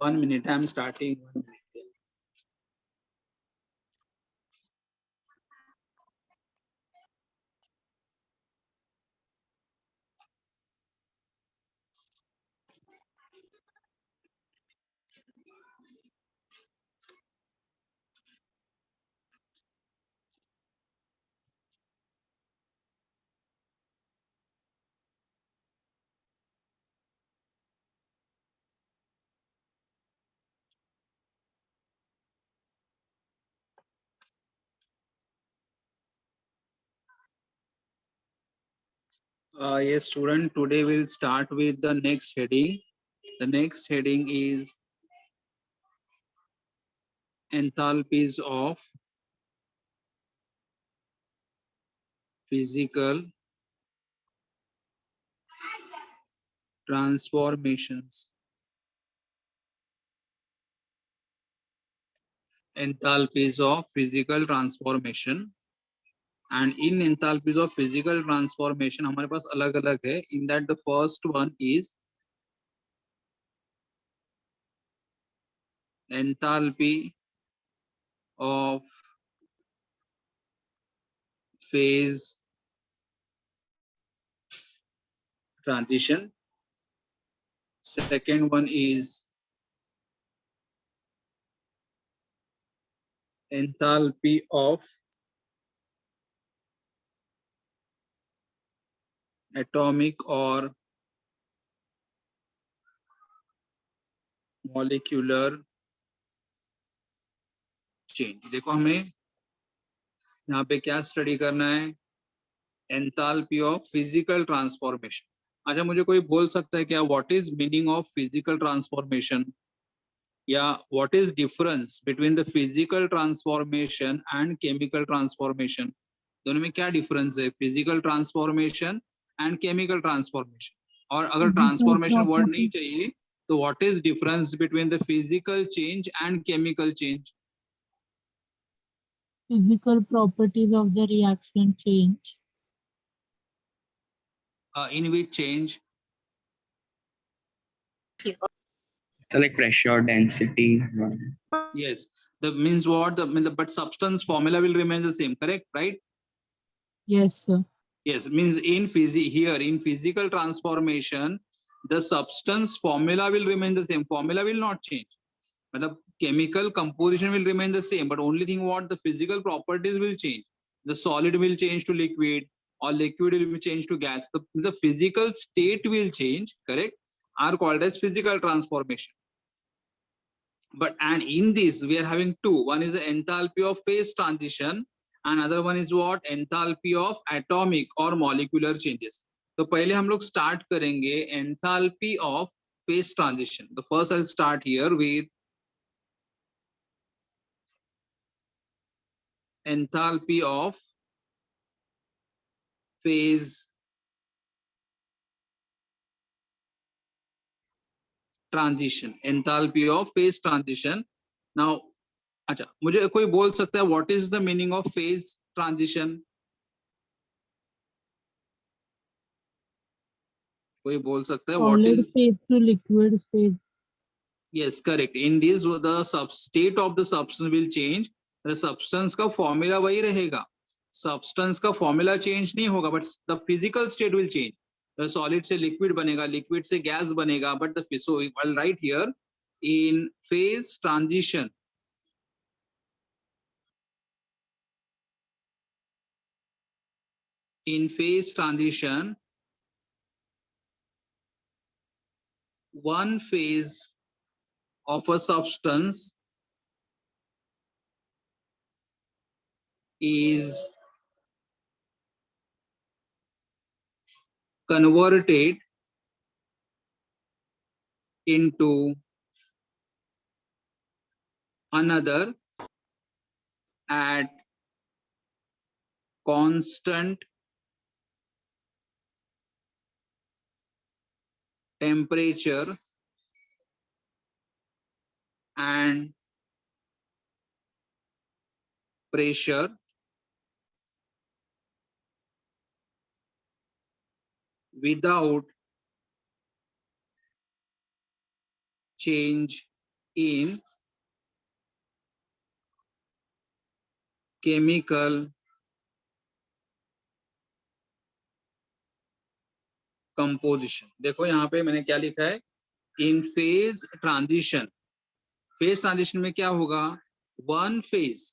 1 minute, I'm starting. 1 minute. Yes, student, today we'll start with the next heading. The next heading is enthalpies of physical transformations. Enthalpies of physical transformation. And in enthalpies of physical transformation, हमारे पास अलग अलग है. In that, the first one is enthalpy of phase transition. Second one is enthalpy of atomic or molecular change. देखो हमें यहाँ पे क्या study करना है, एंथैल्पी ऑफ फिजिकल ट्रांसफॉर्मेशन. अच्छा, मुझे कोई बोल सकता है क्या what is meaning of physical transformation, या what is difference between the physical transformation and chemical transformation? दोनों में क्या डिफरेंस है, physical transformation and chemical transformation? और अगर ट्रांसफॉर्मेशन वर्ड नहीं चाहिए तो what is difference between the physical change and chemical change? Physical properties of the reaction change. In which change? Like pressure, density. Yes, the means what the but substance formula will remain the same, correct? Right? Yes, sir. Yes, means in here in physical transformation, the substance formula will remain the same. Formula will not change. But the chemical composition will remain the same. But only thing what the physical properties will change. The solid will change to liquid, or liquid will change to gas. The physical state will change, correct? Are called as physical transformation. But and in this we are having two. One is the enthalpy of phase transition, and other one is what? Enthalpy of atomic or molecular changes. तो पहले हम लोग start करेंगे enthalpy of phase transition. The first I'll start here with enthalpy of phase transition. Enthalpy of phase transition. Now, अच्छा, मुझे कोई बोल सकता है what is the meaning of phase transition? कोई बोल सकता है what is Solid phase to liquid phase. Yes, correct. In this, the state of the substance will change. The substance का formula वही रहेगा. Substance का formula change नहीं होगा, but the physical state will change. The solid से liquid बनेगा, liquid से gas बनेगा. But the so I'll write here in phase transition. In phase transition, one phase of a substance is converted into another at constant temperature and pressure without change in chemical composition. देखो यहाँ पे मैंने क्या लिखा है, इन phase transition. Phase transition में क्या होगा, one phase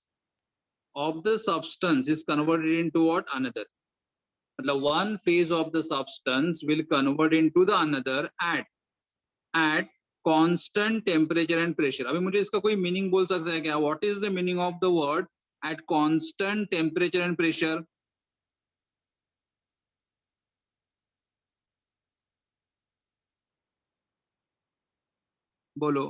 of the substance is converted into what, another. मतलब one phase of the substance will convert into the another at constant temperature and pressure. अभी मुझे इसका कोई मीनिंग बोल सकता है क्या, what is the meaning of the word at constant temperature and pressure? बोलो,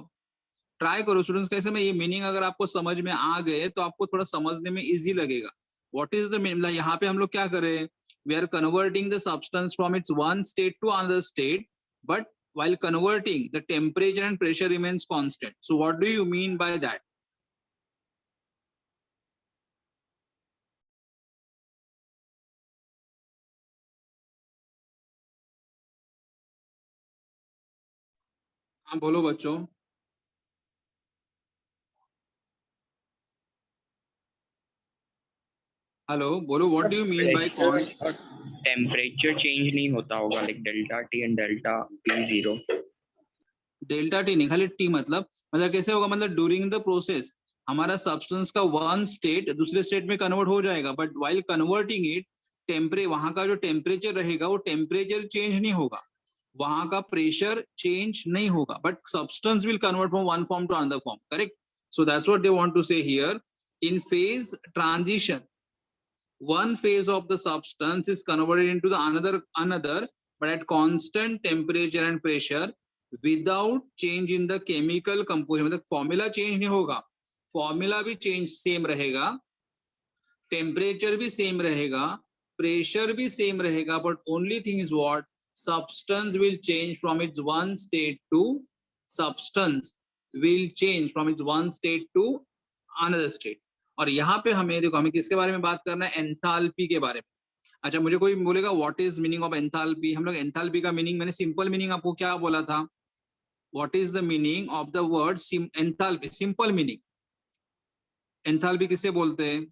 ट्राई करो स्टूडेंट्स, कैसे में ये मीनिंग अगर आपको समझ में आ गए तो आपको थोड़ा समझने में इजी लगेगा. व्हाट इज द मीनिंग, यहाँ पे हम लोग क्या कर रहे हैं, we are converting the substance from its one state to another state, but while converting the temperature and pressure remains constant. So what do you mean by that? हाँ बोलो बच्चों. हेलो बोलो, what do you mean by temperature change नहीं होता होगा, like delta T and delta P zero. Delta T नहीं, खाली T. मतलब कैसे होगा, मतलब ड्यूरिंग द प्रोसेस हमारा सब्सटेंस का वन स्टेट दूसरे स्टेट में कन्वर्ट हो जाएगा, बट वाइल कन्वर्टिंग इट वहां का जो टेम्परेचर रहेगा वो टेम्परेचर चेंज नहीं होगा, वहां का प्रेशर चेंज नहीं होगा, but substance will convert from one form to another form. Correct. So that's what they want to say here. In phase transition one phase of the substance is converted into the another but at constant temperature and pressure without change in the chemical composition. मतलब formula change नहीं होगा, formula भी change same रहेगा, temperature भी same रहेगा, pressure भी same रहेगा, but only thing is what, substance will change from its one state to substance will change from its one state to another state. और यहाँ पे हमें देखो, हमें किसके बारे में बात करना है, एंथैल्पी के बारे में. अच्छा, मुझे कोई बोलेगा what is meaning of enthalpy. हम लोग एंथैल्पी का मीनिंग, मैंने सिंपल मीनिंग आपको क्या बोला था, what is the meaning of the word enthalpy, simple meaning. Enthalpy किसे बोलते हैं,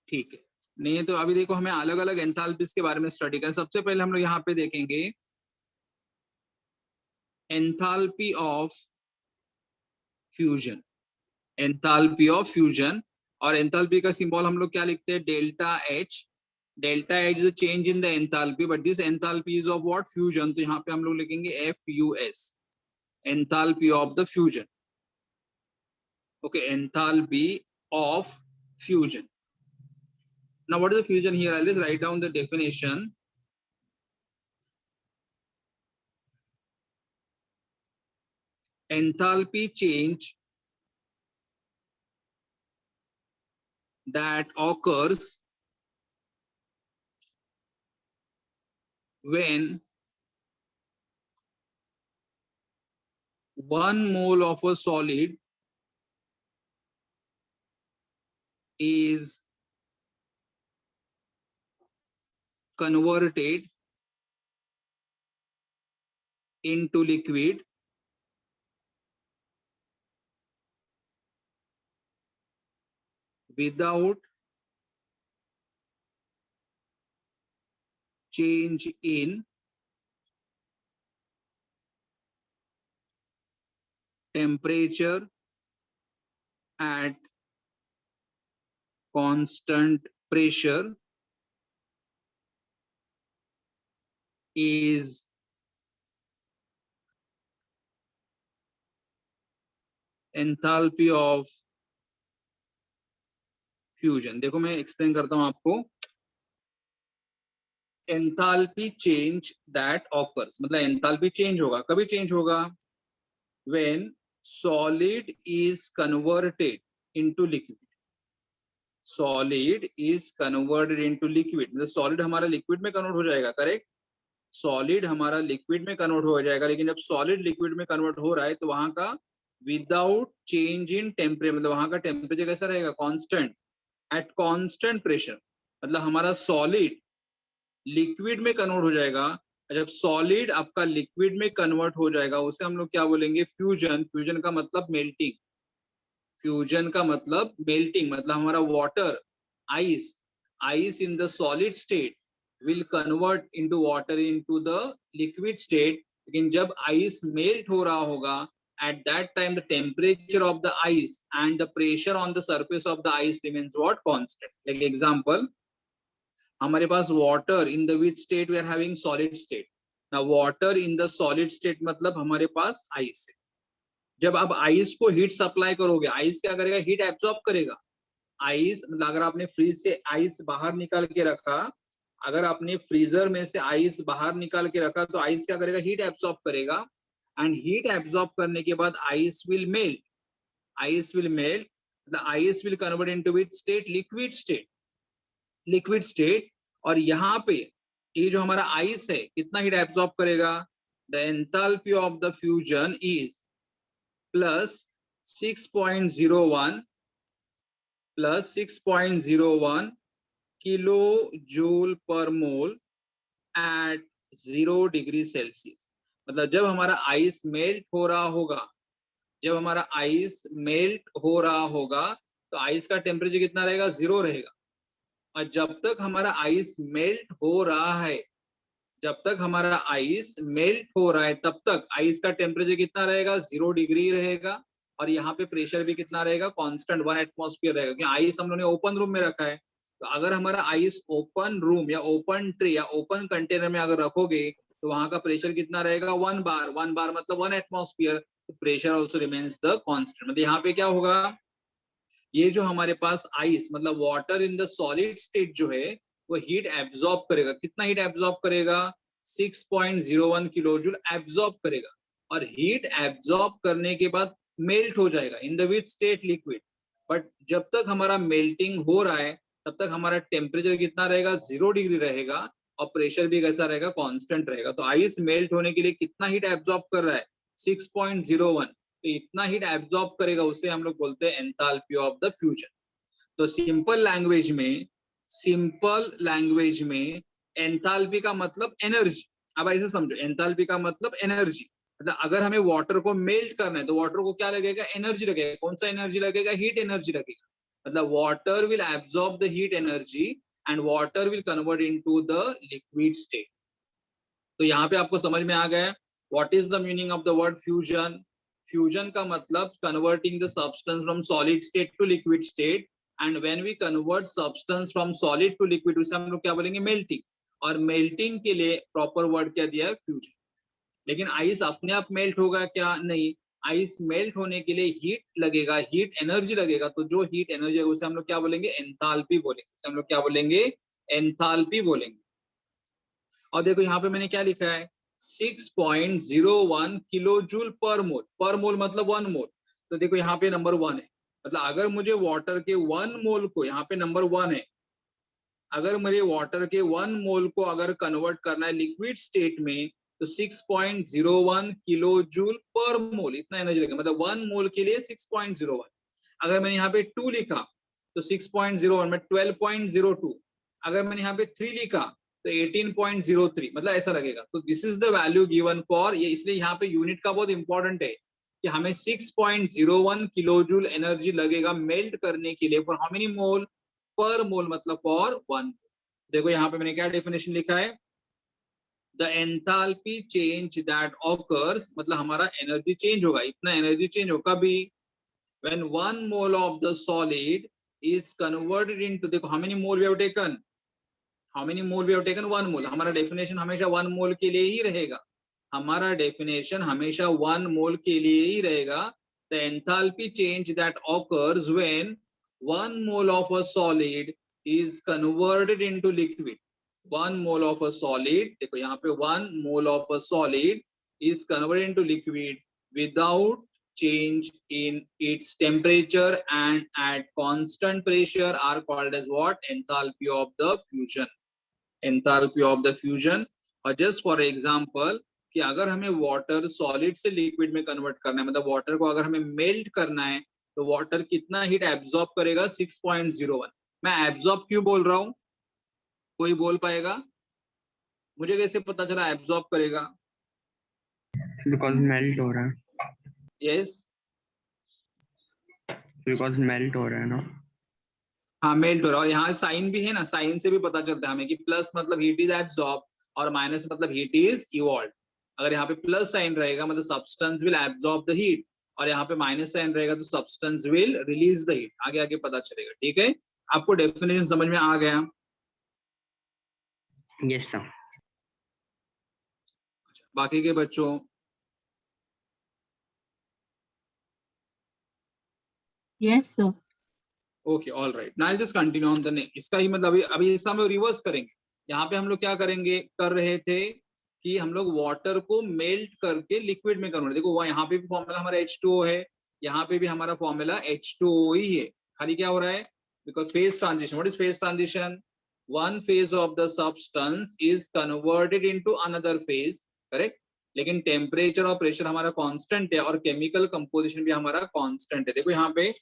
ठीक है. नहीं तो अभी देखो, हमें अलग अलग एंथैल्पीज के बारे में स्टडी करें. सबसे पहले हम लोग यहाँ पे देखेंगे enthalpy of fusion. Enthalpy of fusion, और एंथैल्पी का सिंबल हम लोग क्या लिखते हैं, delta H. Delta H is change in the enthalpy, but this enthalpy is of what, fusion. तो यहाँ पे हम लोग लिखेंगे FUS, enthalpy of the fusion. Okay, enthalpy of fusion. Now what is the fusion here? I'll just write down the definition. Enthalpy change that occurs when 1 mole of a solid is converted into liquid without change in temperature at constant pressure is enthalpy of fusion. देखो मैं explain करता हूं आपको. Enthalpy change that occurs, मतलब enthalpy change होगा, कभी change होगा, when solid is converted into liquid. Solid is converted into liquid, मतलब सॉलिड हमारा लिक्विड में कन्वर्ट हो जाएगा, करेक्ट, सॉलिड हमारा लिक्विड में कन्वर्ट हो जाएगा, लेकिन जब सॉलिड लिक्विड में कन्वर्ट हो रहा है तो वहां का विदाउट चेंज इन टेम्परेचर, मतलब वहां का टेम्परेचर कैसा रहेगा, कांस्टेंट, एट कांस्टेंट प्रेशर, मतलब हमारा सॉलिड लिक्विड में कन्वर्ट हो जाएगा। जब सॉलिड आपका लिक्विड में कन्वर्ट हो जाएगा उसे हम लोग क्या बोलेंगे, फ्यूजन। फ्यूजन का मतलब मेल्टिंग, फ्यूजन का मतलब मेल्टिंग, मतलब हमारा water, ice, ice in the solid state will convert into water into the liquid state. लेकिन जब आइस मेल्ट हो रहा होगा, at that time the temperature of the ice and the pressure on the surface of the ice remains what, constant. Like example, हमारे पास water in the which state we are having, solid state. Now water in the solid state मतलब हमारे पास ice है। जब आप ice को heat supply करोगे, ice क्या करेगा, हीट एब्जॉर्ब करेगा। आइस मतलब अगर आपने फ्रीज से आइस बाहर निकाल के रखा, अगर आपने फ्रीजर में से आइस बाहर निकाल के रखा तो आइस क्या करेगा, हीट एब्जॉर्ब करेगा, एंड हीट एब्जॉर्ब करने के बाद ice will melt, ice will melt, the ice will convert into which state, liquid state, liquid state. और यहाँ पे ये जो हमारा आइस है कितना हीट एब्जॉर्ब करेगा, the enthalpy of the fusion is plus 6.01 plus 6.01 kilo joule per mole at 0 degree Celsius. मतलब जब हमारा आइस मेल्ट हो रहा होगा, जब हमारा आइस मेल्ट हो रहा होगा तो आइस का टेम्परेचर कितना रहेगा, 0 रहेगा। और जब तक हमारा आइस मेल्ट हो रहा है, जब तक हमारा आइस मेल्ट हो रहा है तब तक आइस का टेम्परेचर कितना रहेगा, 0 डिग्री रहेगा। और यहाँ पे प्रेशर भी कितना रहेगा, कांस्टेंट 1 एटमॉस्फेयर रहेगा, क्योंकि आइस हम लोगों ने ओपन रूम में रखा है। तो अगर हमारा आइस ओपन रूम या ओपन ट्रे या ओपन कंटेनर में अगर रखोगे तो वहां का प्रेशर कितना रहेगा, 1 बार, 1 बार मतलब 1 एटमॉस्फेयर, तो pressure also remains the constant. मतलब यहाँ पे क्या होगा, ये जो हमारे पास आइस मतलब water in the solid state जो है वो हीट एब्जॉर्ब करेगा, कितना हीट एब्जॉर्ब करेगा, 6.01 किलो जूल एब्जॉर्ब करेगा। और हीट एब्जॉर्ब करने के बाद मेल्ट हो जाएगा in the which state, liquid. But जब तक हमारा मेल्टिंग हो रहा है तब तक हमारा टेम्परेचर कितना रहेगा, 0 डिग्री रहेगा, और प्रेशर भी कैसा रहेगा, कांस्टेंट रहेगा। तो आइस मेल्ट होने के लिए कितना हीट एब्जॉर्ब कर रहा है, 6.01, तो इतना हीट एब्जॉर्ब करेगा, उसे हम लोग बोलते हैं एंथैल्पी ऑफ द फ्यूजन। तो सिंपल लैंग्वेज में, सिंपल लैंग्वेज में एंथैल्पी का मतलब एनर्जी। अब ऐसे समझो, एंथैल्पी का मतलब एनर्जी, मतलब अगर हमें वाटर को मेल्ट करना है तो वाटर को क्या लगेगा, एनर्जी लगेगा। कौन सा एनर्जी लगेगा, हीट एनर्जी लगेगा। मतलब water will absorb the heat energy and water will convert into the liquid state. तो यहाँ पे आपको समझ में आ गया what is the meaning of the word fusion. Fusion का मतलब converting the substance from solid state to liquid state, and when we convert substance from solid to liquid उसे हम लोग क्या बोलेंगे, मेल्टिंग। और मेल्टिंग के लिए प्रॉपर वर्ड क्या दिया है, फ्यूजन। लेकिन आइस अपने आप मेल्ट होगा क्या, नहीं, आइस मेल्ट होने के लिए हीट लगेगा, हीट एनर्जी लगेगा। तो जो हीट एनर्जी है उसे हम लोग क्या बोलेंगे, एंथैल्पी बोलेंगे, उसे हम लोग क्या बोलेंगे, एंथैल्पी बोलेंगे। और देखो यहाँ पे मैंने क्या लिखा है, 6.01 किलो जूल पर मोल, पर मोल मतलब 1 मोल। तो देखो यहाँ पे नंबर 1 है, मतलब अगर मुझे वाटर के 1 मोल को, यहाँ पे नंबर 1 है, अगर मुझे वाटर के 1 मोल को अगर कन्वर्ट करना है लिक्विड स्टेट में तो 6.01 किलो जूल पर मोल इतना एनर्जी लगेगा। मतलब 1 मोल के लिए 6.01। अगर मैंने यहाँ पे 2 लिखा तो 6.01 में 12.02। अगर मैंने यहाँ पे 3 लिखा तो 18.03, मतलब ऐसा लगेगा। तो this is the value given for ये, इसलिए यहाँ पे यूनिट का बहुत इंपॉर्टेंट है कि हमें 6.01 किलो जूल एनर्जी लगेगा मेल्ट करने के लिए, फॉर हाउ मेनी मोल, पर मोल मतलब फॉर 1। देखो यहाँ पे मैंने क्या डेफिनेशन लिखा है, the enthalpy change that occurs, मतलब हमारा एनर्जी चेंज होगा, इतना एनर्जी चेंज होगा भी when 1 mole of the solid is converted into, देखो how many mole we have taken, how many mole we have taken, 1 mole। हमारा डेफिनेशन हमेशा 1 मोल के लिए ही रहेगा, हमारा डेफिनेशन हमेशा 1 मोल के लिए ही रहेगा। the enthalpy change that occurs when 1 mole of a solid is converted into liquid, 1 mole of a solid, देखो यहाँ पे 1 mole of a solid is converted into liquid without change in its temperature and at constant pressure are called as what? Enthalpy of the fusion. Enthalpy of the fusion. और just for example कि अगर हमें water solid से liquid में convert करना है, मतलब water को अगर हमें मेल्ट करना है, तो वाटर कितना हीट एब्जॉर्ब करेगा? 6.01. मैं एब्जॉर्ब क्यों बोल रहा हूं? कोई बोल पाएगा? मुझे कैसे पता चला एब्जॉर्ब करेगा? बिकॉज मेल्ट हो रहा है. यस, बिकॉज मेल्ट हो रहा है ना. हाँ मेल्ट हो रहा है. और यहाँ साइन भी है ना, साइन से भी पता चलता है हमें कि प्लस मतलब हीट इज एब्जॉर्ब और माइनस मतलब हीट इज इवॉल्व. अगर यहाँ पे प्लस साइन रहेगा मतलब substance will absorb the heat, और यहाँ पे माइनस साइन रहेगा तो substance will release the heat. आगे आगे पता चलेगा. ठीक है, आपको डेफिनेशन समझ में आ गया? Yes sir. बाकी के बच्चों? Yes, sir. Okay, all right. Now just continue on the next. इसका ही मतलब अभी इसका हम रिवर्स करेंगे. यहाँ पे हम लोग क्या करेंगे, कर रहे थे कि हम लोग वाटर को मेल्ट करके लिक्विड में कन्वर्ट. देखो वहाँ यहाँ पे भी फॉर्मूला हमारा H2O है, यहाँ पे भी हमारा फॉर्मूला H2O ही है. खाली क्या हो रहा है? Because phase transition. What is phase transition? One phase of the substance is converted into another phase. Correct. लेकिन टेम्परेचर और प्रेशर हमारा कांस्टेंट है और केमिकल कंपोजिशन भी हमारा कांस्टेंट है. देखो यहाँ पे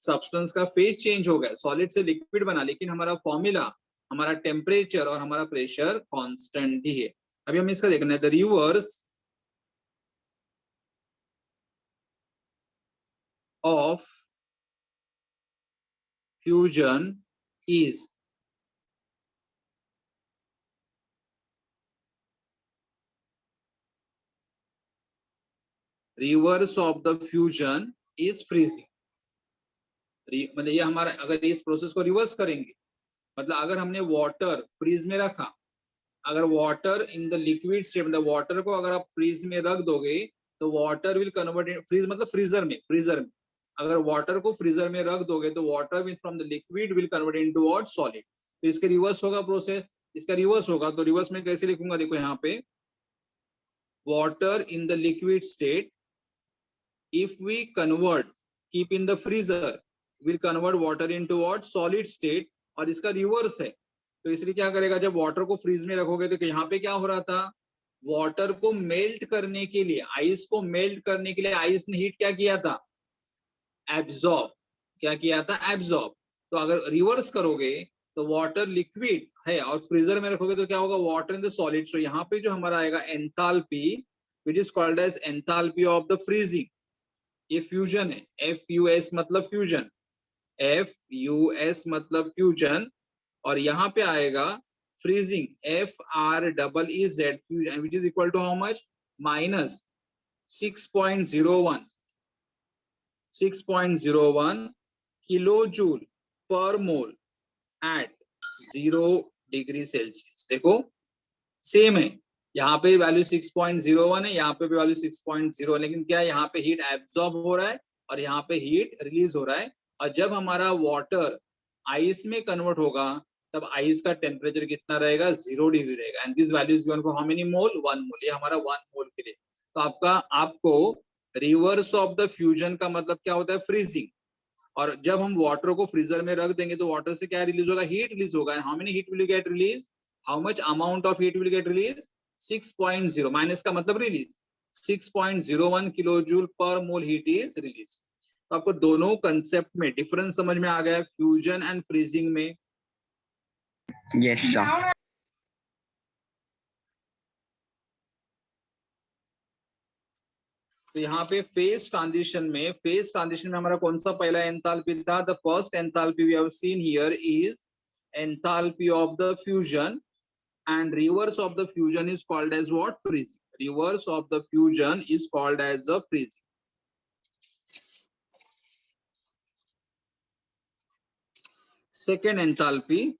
सब्सटेंस का फेज चेंज हो गया, सॉलिड से लिक्विड बना, लेकिन हमारा फॉर्मूला, हमारा टेम्परेचर और हमारा प्रेशर कांस्टेंट ही है. अभी हम इसका देखना है. The reverse of fusion is reverse of the fusion is freezing. मतलब ये हमारा, अगर इस प्रोसेस को रिवर्स करेंगे मतलब अगर हमने वाटर फ्रीज में रखा, अगर water in the liquid state, मतलब वाटर को अगर आप फ्रीज में रख दोगे तो water will convert in fridge मतलब फ्रीजर में अगर वाटर को फ्रीजर में रख दोगे तो water will from the liquid will convert into what? Solid. तो इसके रिवर्स होगा प्रोसेस. इसका रिवर्स होगा तो रिवर्स में कैसे लिखूंगा? देखो यहाँ पे water in the liquid state if we convert, keep in the freezer, will convert water into what? Solid state. और इसका रिवर्स है. तो इसलिए क्या करेगा, जब वाटर को फ्रीज में रखोगे तो यहाँ पे क्या हो रहा था? वाटर को मेल्ट करने के लिए, आइस को मेल्ट करने के लिए आइस ने हीट क्या किया था? एब्जॉर्ब. क्या किया था? एब्जॉर्ब. तो अगर रिवर्स करोगे तो वाटर लिक्विड है और फ्रीजर में रखोगे तो क्या होगा? Water in the solid. So यहाँ पे जो हमारा आएगा enthalpy, which is called as enthalpy of the freezing. ये फ्यूजन है. FUS मतलब फ्यूजन, FUS मतलब फ्यूजन. और यहाँ पे आएगा freezing, FREEZ fusion, which is equal to how much? Minus 6.01 kilo joule per mole at 0 degree Celsius. देखो same है, यहाँ पे वैल्यू 6.01 है, यहाँ पे भी वैल्यू 6.0, लेकिन क्या यहाँ पे हीट एब्जॉर्ब हो रहा है और यहाँ पे हीट रिलीज हो रहा है. और जब हमारा वाटर आइस में कन्वर्ट होगा तब आइस का टेम्परेचर कितना रहेगा? 0 डिग्री रहेगा. And this value is given for how many mole? 1 mole. ये हमारा 1 मोल के लिए. तो आपको रिवर्स ऑफ द फ्यूजन का मतलब क्या होता है? फ्रीजिंग. और जब हम वाटर को फ्रीजर में रख देंगे तो वाटर से क्या रिलीज होगा? हीट रिलीज होगा. How many heat will you get release? How much amount of heat will get release? 6.0. Minus का मतलब release. 6.01 kilo joule per mole heat is release. तो आपको दोनों कंसेप्ट में डिफरेंस समझ में आ गया है, फ्यूजन एंड फ्रीजिंग में. Yes sir. तो यहाँ पे फेज ट्रांजिशन में हमारा कौन सा पहला एंथैल्पी था? The first enthalpy we have seen here is enthalpy of the fusion, and reverse of the fusion is called as what? Freezing. Reverse of the fusion is called as a freezing. Second enthalpy,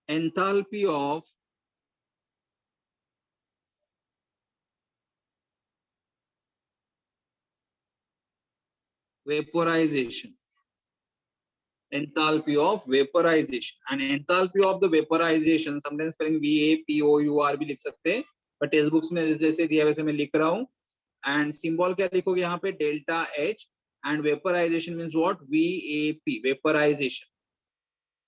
enthalpy of vaporization. enthalpy of vaporization, and enthalpy of the vaporization sometimes spelling VAPOUR भी लिख सकते हैं, but text books में जैसे दिया वैसे मैं लिख रहा हूँ. And symbol क्या लिखोगे यहाँ पे? delta H, and vaporization means what? VAP, vaporization.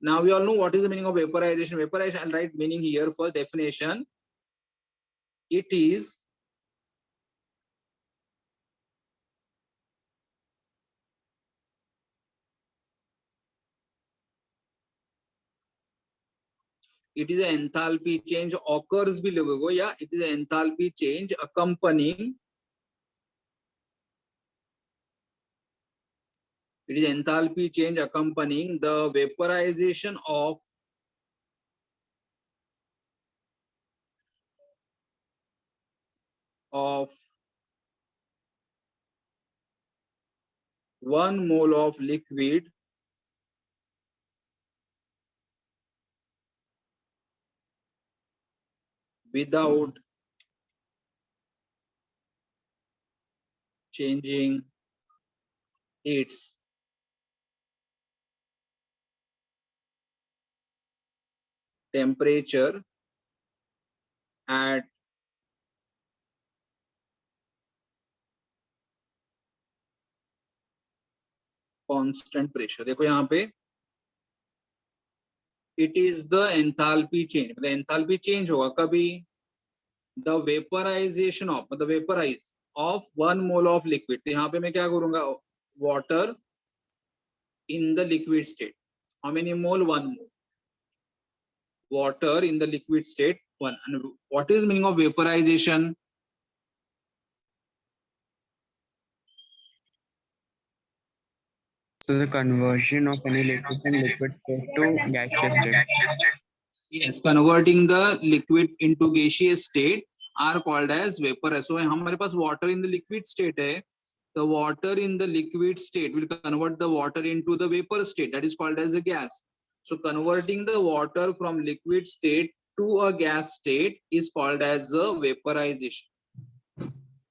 Now we all know what is the meaning of vaporization. Vaporization, I'll write meaning here for definition. It is an enthalpy change occurs भी लोगों, या it is an enthalpy change accompanying. It is enthalpy change accompanying the vaporization of one mole of liquid without changing its temperature at constant pressure. देखो यहाँ पे it is the enthalpy change. मतलब enthalpy change होगा कभी? The vaporization of, मतलब vaporize of 1 mole of liquid. तो यहाँ पे मैं क्या करूँगा? Water in the liquid state. How many mole? 1 mole. Water in the liquid state 1. And what is the meaning of vaporization? So the conversion of any liquid and liquid state to gaseous state. Yes, converting the liquid into gaseous state are called as vapor. So हमारे पास water in the liquid state है. The water in the liquid state will convert the water into the vapor state. That is called as a gas. So converting the water from liquid state to a gas state is called as a vaporization.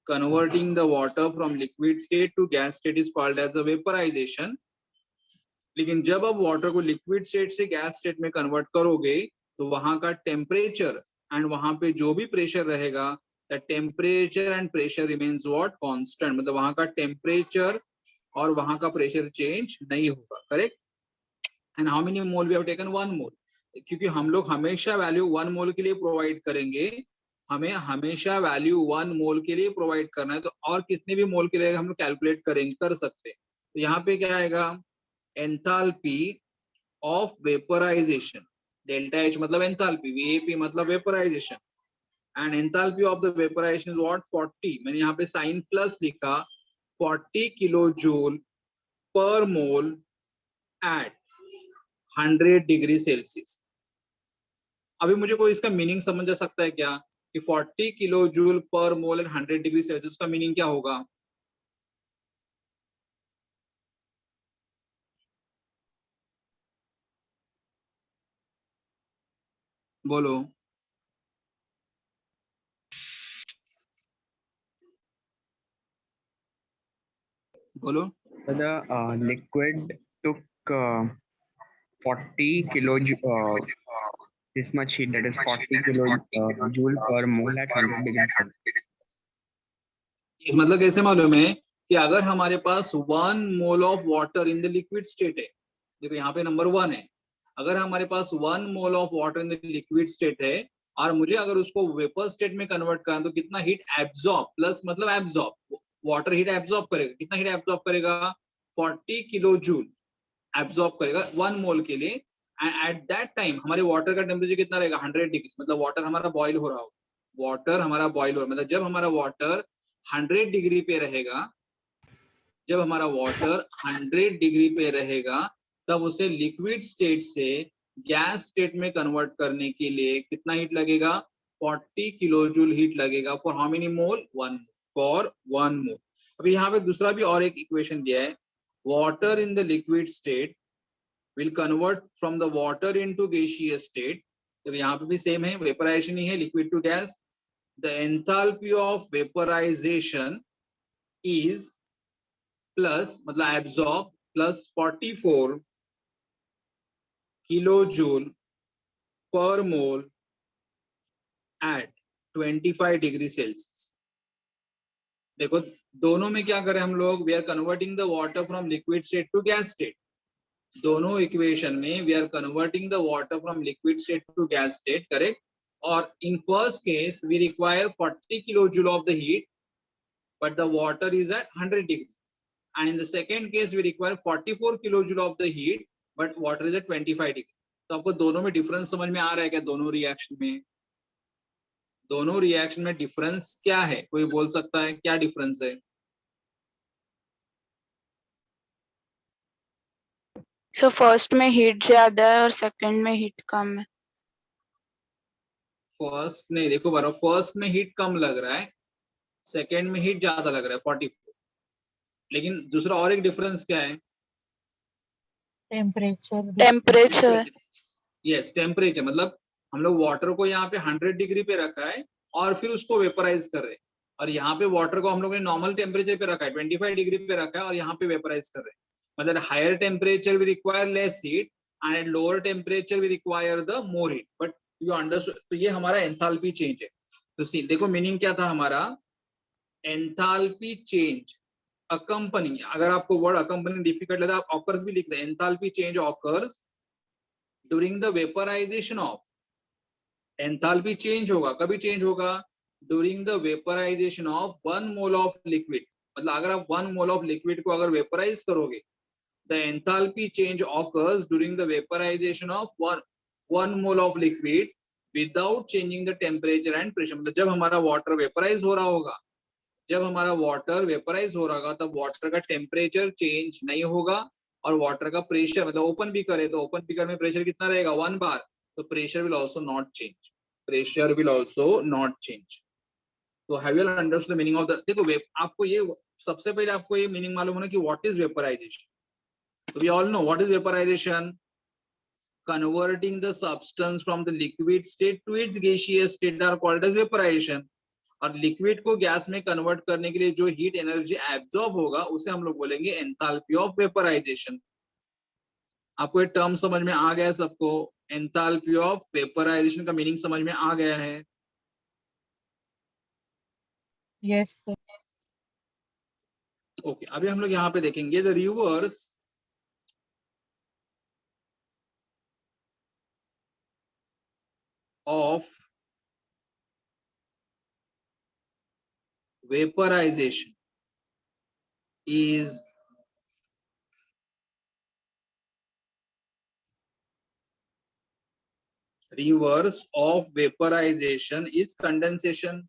Converting the water from liquid state to gas state is called as a vaporization. लेकिन जब आप water को liquid state से gas state में convert करोगे तो वहां का टेम्परेचर एंड वहां पे जो भी प्रेशर रहेगा, the temperature and pressure remains what? Constant. मतलब वहां का टेम्परेचर और वहां का प्रेशर चेंज नहीं होगा. Correct. And how many mole we have taken? 1 mole. क्योंकि हम लोग हमेशा वैल्यू 1 मोल के लिए प्रोवाइड करेंगे. हमें हमेशा वैल्यू 1 मोल के लिए प्रोवाइड करना है. तो और कितने भी मोल के लिए हम लोग कैलकुलेट करेंगे, कर सकते हैं. तो यहाँ पे क्या आएगा? enthalpy of vaporization. Delta H मतलब enthalpy, VAP मतलब vaporization, and enthalpy of the vaporization is what? 40. मैंने यहाँ पे साइन प्लस लिखा. 40 kilojoule per mole at 100 degree Celsius. अभी मुझे कोई इसका मीनिंग समझ आ सकता है क्या कि 40 kilojoule per mole eight 100 degree Celsius का मीनिंग क्या होगा? बोलो बोलो. The liquid took 40 kilojoule, this much heat, that is 40 kilojoule per mole at 100 degrees. इस मतलब कैसे मालूम है कि अगर हमारे पास 1 mole of water in the liquid state है, देखो यहाँ पे नंबर 1 है, अगर हमारे पास 1 mole of water in the liquid state है और मुझे अगर उसको वेपर स्टेट में कन्वर्ट करना, तो कितना हीट एब्जॉर्ब, प्लस मतलब एब्जॉर्ब, वाटर हीट एब्जॉर्ब करेगा. कितना हीट एब्जॉर्ब करेगा? 40 किलो जूल एब्जॉर्ब करेगा 1 मोल के लिए. एंड एट दैट टाइम हमारे वाटर का टेम्परेचर कितना रहेगा? 100 डिग्री. मतलब वाटर हमारा बॉइल हो रहा हो, वाटर हमारा बॉइल हो रहा, मतलब जब हमारा वाटर 100 डिग्री पे रहेगा, जब हमारा वाटर 100 डिग्री पे रहेगा, तब उसे लिक्विड स्टेट से गैस स्टेट में कन्वर्ट करने के लिए कितना हीट लगेगा? 40 किलोजूल हीट लगेगा. For how many mole? 1. For 1 मोल. अभी यहाँ पे दूसरा भी और एक इक्वेशन दिया है. Water in the liquid state will convert from the water into gaseous state. तो यहाँ पे भी सेम है, वेपराइजेशन ही है, liquid to gas. The enthalpy of vaporisation is plus मतलब absorb plus 44 kilojoule per mole at 25 degree Celsius. देखो दोनों में क्या करें हम लोग, we are converting the water from liquid state to gas state. दोनों इक्वेशन में we are converting the water from liquid state to gas state, correct. और in first case we require 40 kilojoule of the heat but the water is at 100 degree, and in the second case we require 44 kilojoule of the heat but water is at 25 degree। तो आपको दोनों में difference समझ में आ रहा है क्या? दोनों रिएक्शन में डिफरेंस क्या है? कोई बोल सकता है क्या डिफरेंस है? सो फर्स्ट में हीट ज्यादा है और सेकंड में हीट कम है। फर्स्ट नहीं, देखो बारो, फर्स्ट में हीट कम लग रहा है, सेकेंड में हीट ज्यादा लग रहा है 44। लेकिन दूसरा और एक डिफरेंस क्या है? टेम्परेचर। Yes, temperature. मतलब हम लोग वाटर को यहाँ पे 100 डिग्री पे रखा है और फिर उसको वेपराइज कर रहे हैं, और यहाँ पे वाटर को हम लोग ने नॉर्मल टेम्परेचर पे रखा है, 25 डिग्री पे रखा है और यहाँ पे वेपराइज कर रहे हैं। मतलब higher temperature we require less heat and at lower temperature we require the more heat. But you understood, तो ये हमारा एंथैल्पी चेंज है। तो सी देखो मीनिंग क्या था हमारा, एंथैल्पी चेंज अकम्पनी, अगर आपको वर्ड अकम्पनी डिफिकल्ट लगता है आप ऑकर्स भी लिख दें। Enthalpy change occurs during the vaporisation of, enthalpy change होगा, कभी चेंज होगा? During the vaporisation of 1 mole of liquid. मतलब अगर आप 1 मोल ऑफ लिक्विड को अगर वेपराइज करोगे, the enthalpy change occurs during the vaporisation of 1 mole of liquid without changing the temperature and pressure. मतलब जब हमारा वाटर वेपराइज हो रहा होगा, तब वाटर का टेम्परेचर चेंज नहीं होगा और वाटर का प्रेशर, मतलब ओपन बीकर है तो ओपन बीकर में प्रेशर कितना रहेगा? 1 बार, तो pressure will also not change. तो have you understood the meaning of the, देखो आपको ये सबसे पहले आपको ये मीनिंग मालूम होना कि व्हाट इज वेपराइजेशन। तो we all know what is vaporisation, converting the substance from the liquid state to its gaseous state are called as vaporization। और लिक्विड को गैस में कन्वर्ट करने के लिए जो हीट एनर्जी एब्जॉर्ब होगा उसे हम लोग बोलेंगे एंथैल्पी ऑफ वेपराइजेशन। आपको ये टर्म समझ में आ गया है सबको? एंथैल्पी ऑफ वेपराइजेशन का मीनिंग समझ में आ गया है? Yes sir. ओके, अभी हम लोग यहाँ पे देखेंगे the reverse of vaporization is reverse of vaporization is condensation।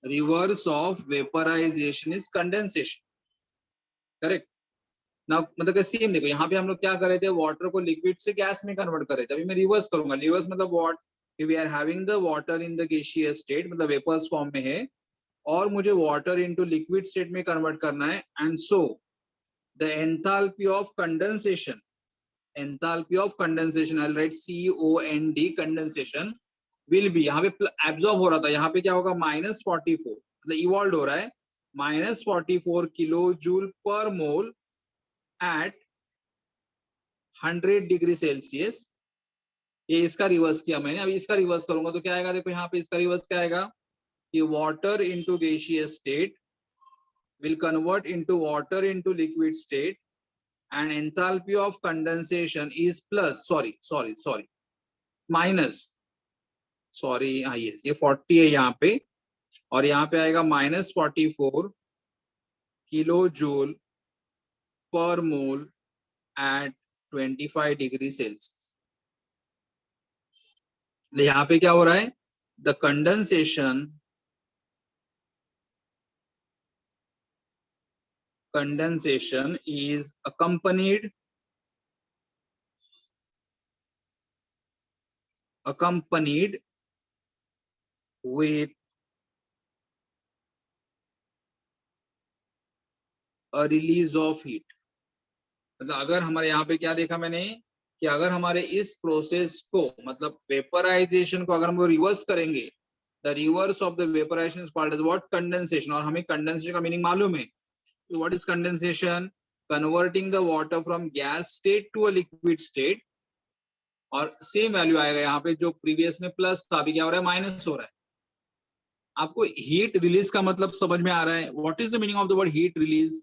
reverse of vaporization is condensation, correct ना? मतलब सेम देखो, यहाँ पे हम लोग क्या कर रहे थे, वाटर को लिक्विड से गैस में कन्वर्ट कर रहे थे। अभी मैं रिवर्स करूंगा। रिवर्स मतलब what, we are having the water in the gaseous state, मतलब वेपर्स फॉर्म में है, और मुझे वाटर इनटू लिक्विड स्टेट में कन्वर्ट करना है। And so the enthalpy of condensation, I'll write COND, condensation will be, यहाँ पे एब्जॉर्ब हो रहा था, यहाँ पे क्या होगा? -44, मतलब इवॉल्व हो रहा है, -44 kilo joule per mole eight 100 degree Celsius. ये इसका रिवर्स किया मैंने, अभी इसका रिवर्स करूंगा तो क्या आएगा? देखो यहाँ पे इसका रिवर्स क्या आएगा कि water into gaseous state will convert into water into liquid state and enthalpy of condensation is yes, ये 40 है यहाँ पे, और यहाँ पे आएगा -44 kilo joule per mole eight 25 degree Celsius. यहाँ पे क्या हो रहा है? The condensation is accompanied with a release of heat। मतलब अगर हमारे यहाँ पे क्या देखा मैंने कि अगर हमारे इस प्रोसेस को, मतलब वेपराइजेशन को अगर हम रिवर्स करेंगे, the reverse of the vaporisation is called as what? Condensation. और हमें कंडेंसेशन का मीनिंग मालूम है। What is condensation? Converting the water from gas state to a liquid state और सेम वैल्यू आएगा यहाँ पे, जो प्रीवियस में प्लस था अभी क्या हो रहा है, माइनस हो रहा है। आपको हीट रिलीज का मतलब समझ में आ रहा है? What is the meaning of the word heat release?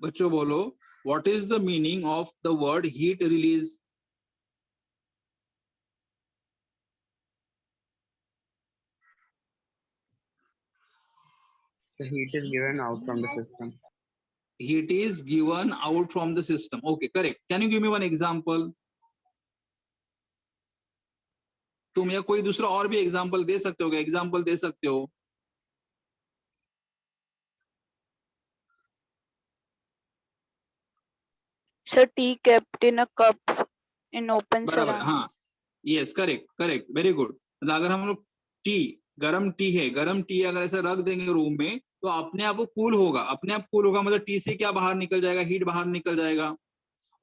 बच्चों बोलो, what is the meaning of the word heat release? The heat is given out from the system. Heat is given out from the system. Okay, correct. Can you give me one example? तुम या कोई दूसरा और भी example दे सकते हो क्या? Example दे सकते हो? Sir, tea kept in a cup in open बराबर, surroundings. हाँ, yes, correct correct, very good. मतलब अगर हम लोग टी, गरम टी है, गरम टी अगर ऐसे रख देंगे रूम में तो अपने आप वो कूल होगा, अपने आप कूल होगा, मतलब टी से क्या बाहर निकल जाएगा, हीट बाहर निकल जाएगा।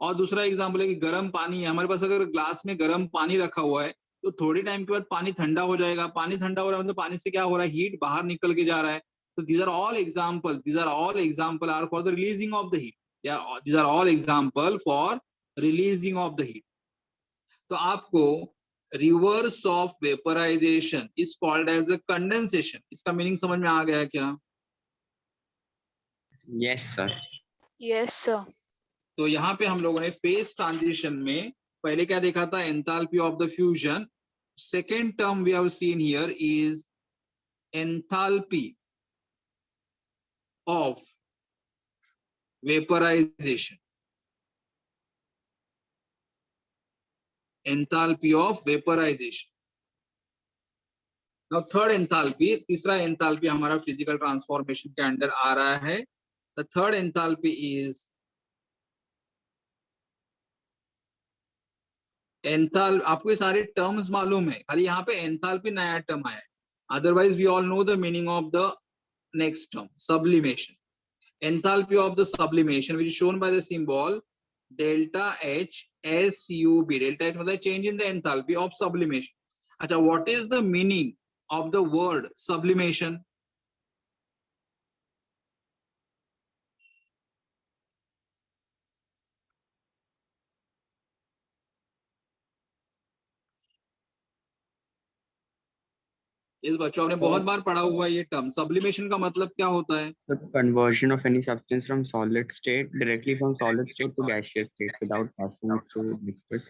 और दूसरा एग्जाम्पल है कि गर्म पानी है हमारे पास, अगर ग्लास में गर्म पानी रखा हुआ है तो थोड़ी टाइम के बाद पानी ठंडा हो जाएगा, पानी ठंडा हो रहा है मतलब पानी से क्या हो रहा है, हीट बाहर निकल के जा रहा है। तो these are all example are for the releasing of the heat. These are all example for releasing of the heat. तो आपको reverse of vaporisation is called as a condensation, इसका मीनिंग समझ में आ गया है क्या? Yes, sir. Yes, sir. तो यहाँ पे हम लोगों ने फेज ट्रांजिशन में पहले क्या देखा था, enthalpy of the fusion. Second term we have seen here is enthalpy of vaporisation, enthalpy of vaporisation. Now third enthalpy, तीसरा एंथैल्पी हमारा फिजिकल ट्रांसफॉर्मेशन के अंडर आ रहा है। The third enthalpy is enthal. आपको ये सारे टर्म्स मालूम है, खाली यहाँ पे एंथैल्पी नया टर्म आया है, otherwise we all know the meaning of the next term, sublimation. Enthalpy of the sublimation which is shown by the symbol delta H SUB. Delta H मतलब change in the enthalpy of sublimation. अच्छा, what is the meaning of the word sublimation? इस बच्चों ने बहुत बार पढ़ा हुआ है ये टर्म। सब्लिमेशन का मतलब क्या होता है? The conversion of any substance from solid state directly from solid state to gaseous state without passing through liquid.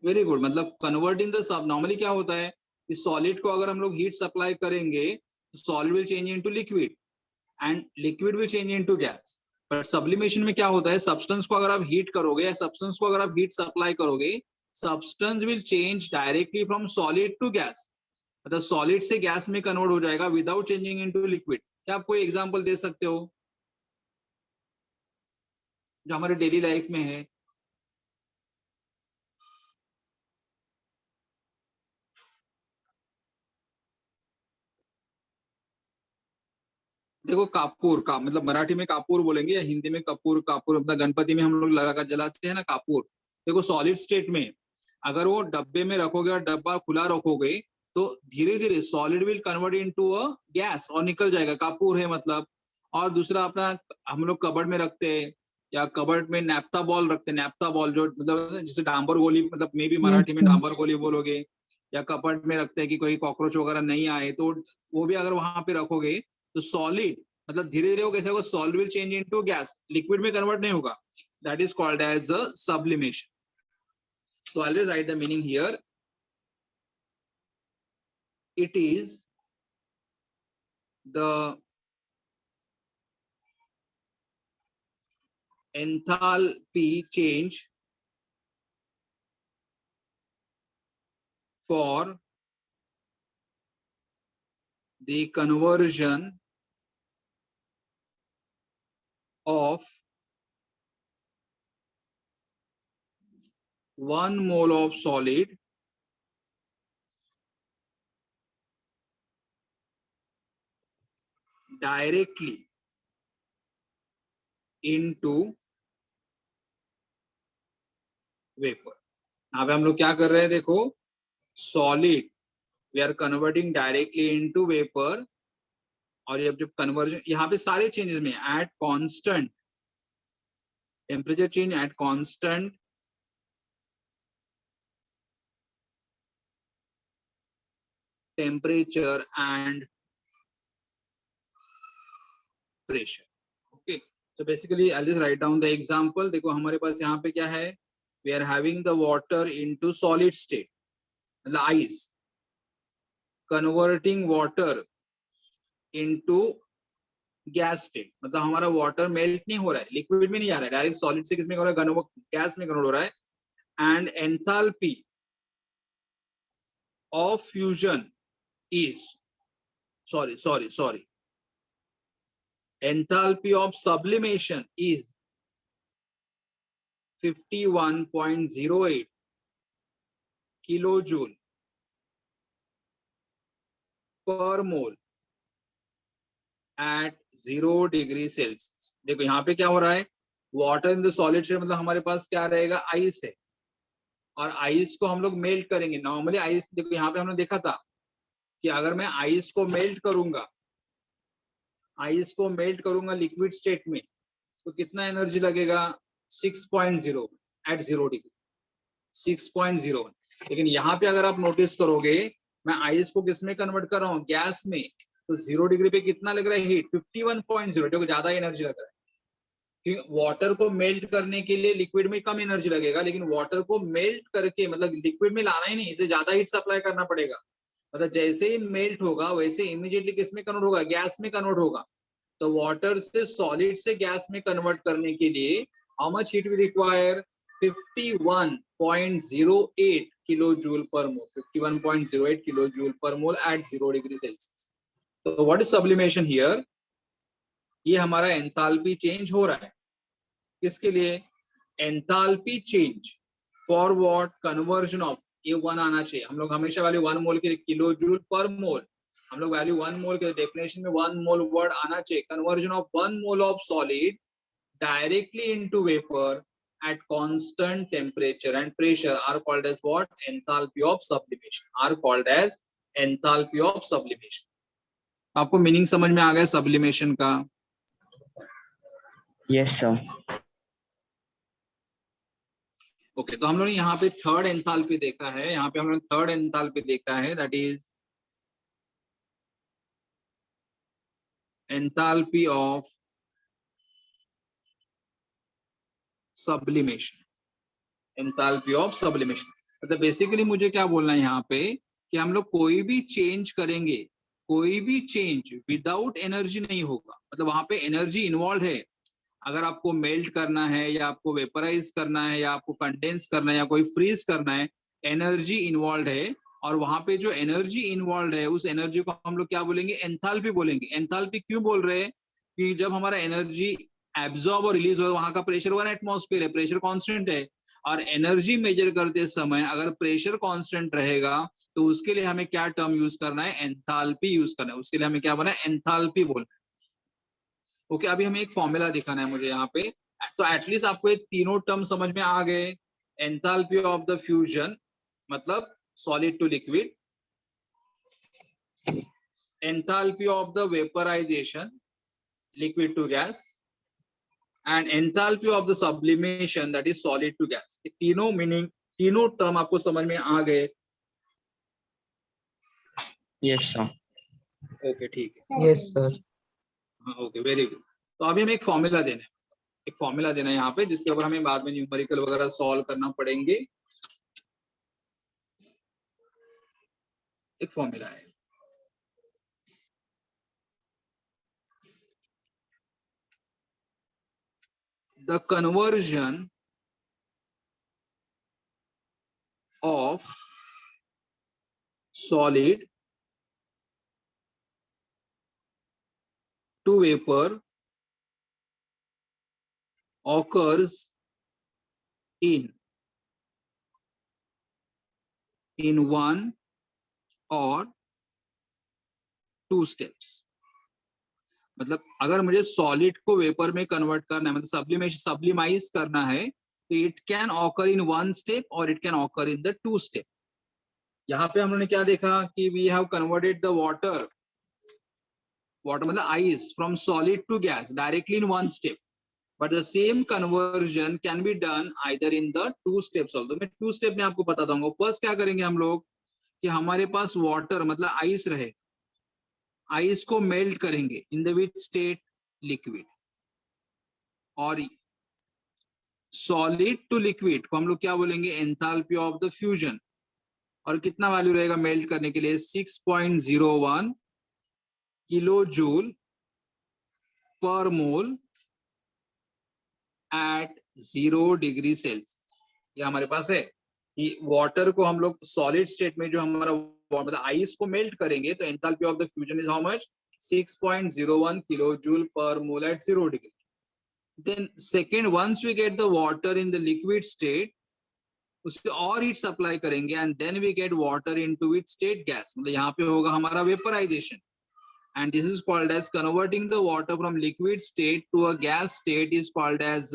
Very good. मतलब कन्वर्टिंग द सब, नॉर्मली क्या होता है कि सॉलिड को अगर हम लोग हीट सप्लाई करेंगे तो solid will change into liquid and liquid will change into gas. But sublimation में क्या होता है, सब्सटेंस को अगर आप हीट करोगे या सब्सटेंस को अगर आप हीट सप्लाई करोगे, substance will change directly from solid to gas, मतलब सॉलिड से गैस में कन्वर्ट हो जाएगा विदाउट चेंजिंग इनटू लिक्विड। क्या आप कोई एग्जांपल दे सकते हो जो हमारे डेली लाइफ में है? देखो, कापूर का मतलब मराठी में कापूर बोलेंगे या हिंदी में कपूर, कापूर अपना गणपति में हम लोग लगा कर जलाते हैं ना कापूर। देखो सॉलिड स्टेट में अगर वो डब्बे में रखोगे और डब्बा खुला रखोगे तो धीरे धीरे solid will convert into a gas और निकल जाएगा, कापूर है मतलब। और दूसरा अपना हम लोग कबर्ड में रखते हैं या कबर्ड में नैप्था बॉल रखते हैं, नैप्था बॉल जो मतलब जिसे डांबर गोली, मतलब मे भी मराठी में Yes, sir. डांबर गोली बोलोगे, या कबर्ड में रखते हैं कि कोई कॉकरोच वगैरह नहीं आए, तो वो भी अगर वहां पे रखोगे तो सॉलिड मतलब धीरे धीरे वो कैसे होगा, solid will change into gas, liquid में कन्वर्ट नहीं होगा। That is called as a sublimation. So I'll just write the meaning here. It is the enthalpy change for the conversion of 1 mole of solid directly into vapor। यहाँ पे हम लोग क्या कर रहे हैं, देखो solid we are converting directly into vapour और जब कन्वर्जन यहाँ पे सारे चेंजेस में at constant temperature change at constant temperature and pressure. Okay, so basically I'll just write down the example. देखो हमारे पास यहाँ पे क्या है, we are having the water into solid state, मतलब ice, converting water into gas state. मतलब हमारा water melt नहीं हो रहा है, liquid में नहीं आ रहा है, direct solid से किसमें हो रहा है, gas में convert हो रहा है. And enthalpy of fusion is sorry. Enthalpy of sublimation is 51.08 kilojoule per mole at 0 degree Celsius. देखो यहाँ पे क्या हो रहा है, water in the solid state, मतलब हमारे पास क्या रहेगा, आइस है, और आइस को हम लोग मेल्ट करेंगे. नॉर्मली आइस, देखो यहाँ पे हमने देखा था कि अगर मैं आइस को मेल्ट करूंगा लिक्विड स्टेट में, तो कितना एनर्जी लगेगा, 6.0 एट 0 डिग्री, 6.01. लेकिन यहाँ पे अगर आप नोटिस करोगे, मैं आइस को किस में कन्वर्ट कर रहा हूँ, गैस में, तो 0 डिग्री पे कितना लग रहा है हीट, 51.0, जो ज्यादा एनर्जी लग रहा है. क्योंकि वाटर को मेल्ट करने के लिए लिक्विड में कम एनर्जी लगेगा, लेकिन वाटर को मेल्ट करके, मतलब लिक्विड में लाना ही नहीं, इसे ज्यादा हीट सप्लाई करना पड़ेगा. मतलब जैसे ही मेल्ट होगा वैसे इमीडिएटली किस में कन्वर्ट होगा, गैस में कन्वर्ट होगा. तो वाटर से सॉलिड से गैस में कन्वर्ट करने के लिए how much heat we require, 51.08 kilojoule per mole, 51.08 kilojoule per mole at 0 degree Celsius. तो व्हाट इज सब्लिमेशन हियर, ये हमारा एंथैल्पी चेंज हो रहा है. किसके लिए, enthalpy change for what, conversion of, ये 1 आना चाहिए. हम लोग हमेशा वैल्यू 1 मोल के लिए किलो जूल पर मोल, हम लोग वैल्यू 1 मोल के डेफिनेशन में 1 मोल वर्ड आना चाहिए. Conversion of 1 mole of solid directly into vapour at constant temperature and pressure are called as what, enthalpy of sublimation, are called as enthalpy of sublimation. आपको meaning समझ में आ गया सब्लिमेशन का? Yes sir. ओके, तो हम लोगों ने यहाँ पे थर्ड एंथैल्पी देखा है, यहाँ पे हम लोगों ने थर्ड एंथैल्पी देखा है, that is enthalpy of sublimation. Enthalpy of sublimation मतलब बेसिकली मुझे क्या बोलना है यहाँ पे, कि हम लोग कोई भी चेंज करेंगे, कोई भी चेंज विदाउट एनर्जी नहीं होगा. मतलब वहां पे एनर्जी इन्वॉल्व है. अगर आपको मेल्ट करना है, या आपको वेपराइज करना है, या आपको कंडेंस करना है, या कोई फ्रीज करना है, एनर्जी इन्वॉल्व है. और वहां पे जो एनर्जी इन्वॉल्व है, उस एनर्जी को हम लोग क्या बोलेंगे, एंथैल्पी बोलेंगे. एंथैल्पी क्यों बोल रहे हैं, कि जब हमारा एनर्जी एब्जॉर्ब और रिलीज हो, वहां का प्रेशर 1 एटमॉस्फेयर है, प्रेशर कांस्टेंट है. और एनर्जी मेजर करते समय अगर प्रेशर कांस्टेंट रहेगा, तो उसके लिए हमें क्या टर्म यूज करना है, एंथैल्पी यूज करना है. उसके लिए हमें क्या बोलना है, एंथैल्पी बोलना है. ओके, अभी हमें एक फॉर्मूला दिखाना है मुझे यहाँ पे. तो एटलीस्ट आपको ये तीनों टर्म समझ में आ गए. एंथैल्पी ऑफ द फ्यूजन मतलब solid to liquid, enthalpy of the vaporisation liquid to gas, and enthalpy of the sublimation that is solid to gas. तीनों मीनिंग, तीनों टर्म आपको समझ में आ गए? Yes sir. ओके ठीक है. Yes sir. हाँ ओके, वेरी गुड. तो अभी हमें एक फॉर्मूला देना है, एक फॉर्मूला देना है यहाँ पे, जिसके ऊपर हमें बाद में न्यूमेरिकल वगैरह सॉल्व करना पड़ेंगे. एक फॉर्मूला है, the conversion of solid to vapor occurs in one or two steps. मतलब अगर मुझे सॉलिड को वेपर में कन्वर्ट करना है, मतलब सब्लिमेशन, सब्लिमाइज करना है, तो it can occur in 1 step और it can occur in the 2 step. यहाँ पे हम लोगों ने क्या देखा, कि we have converted the water water मतलब ice from solid to gas directly in one step, but the same conversion can be done either in the two steps also. मैं two step में आपको बताता हूँ. First क्या करेंगे हम लोग कि हमारे पास water मतलब ice रहे, ice को melt करेंगे in the which state? Liquid. और solid to liquid को हम लोग क्या बोलेंगे? Enthalpy of the fusion. और कितना वैल्यू रहेगा मेल्ट करने के लिए? 6.01 kilo joule per mole at 0 degree Celsius. ये हमारे पास है कि वाटर को हम लोग सॉलिड स्टेट में जो हमारा मतलब आइस को मेल्ट करेंगे तो enthalpy of the fusion is how much? 6.01 kilo joule per mole at 0 degree. Then second, once we get the water in the liquid state, उससे और हीट सप्लाई करेंगे and then we get water into its state gas. मतलब यहाँ पे होगा हमारा vaporisation, and this is called as converting the water from liquid state to a gas state is called as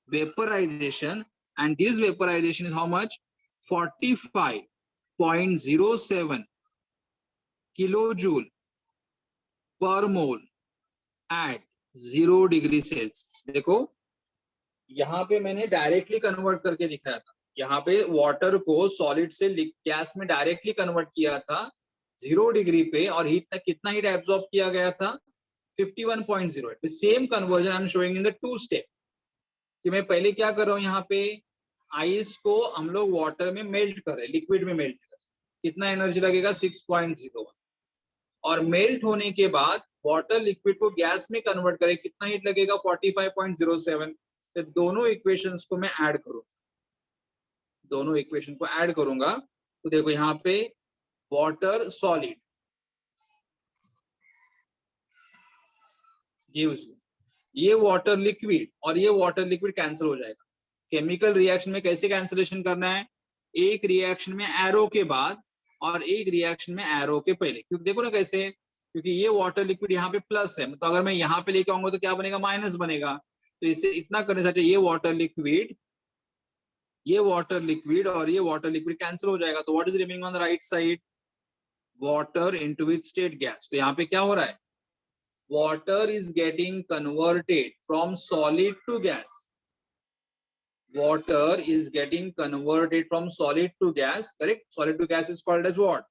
vaporization, and this vaporization is how much? 45.07 kilojoule per mole at 0 degree Celsius. देखो यहाँ पे मैंने directly convert करके दिखाया था. यहाँ पे water को सॉलिड से गैस में डायरेक्टली कन्वर्ट किया था 0 डिग्री पे, और हीट कितना हीट एब्सॉर्ब किया गया था? 51.08. Same conversion I am showing in the two step. कि मैं पहले क्या कर रहा हूँ, यहाँ पे आइस को हम लोग वाटर में मेल्ट कर रहे हैं, लिक्विड में मेल्ट कर रहे हैं. कितना एनर्जी लगेगा? 6.01. और मेल्ट होने के बाद वाटर लिक्विड को गैस में कन्वर्ट करें, कितना हीट लगेगा? 45.07. तो दोनों इक्वेशंस को मैं ऐड करूंगा, दोनों इक्वेशन को ऐड करूंगा तो देखो यहाँ पे वाटर सॉलिड ये वाटर लिक्विड और ये वाटर लिक्विड कैंसिल हो जाएगा. केमिकल रिएक्शन में कैसे कैंसिलेशन करना है? एक रिएक्शन में एरो के बाद और एक रिएक्शन में एरो के पहले. क्योंकि देखो ना कैसे, क्योंकि ये वाटर लिक्विड यहाँ पे प्लस है, तो अगर मैं यहाँ पे लेके आऊंगा तो क्या बनेगा? माइनस बनेगा. तो इसे इतना करने से ये वाटर लिक्विड और ये वाटर लिक्विड कैंसिल हो जाएगा. तो what is remaining on the right side? Water into its state gas. तो यहाँ पे क्या हो रहा है? Water is getting converted from solid to gas. Water is getting converted from solid to gas. Correct? Solid to gas is called as what?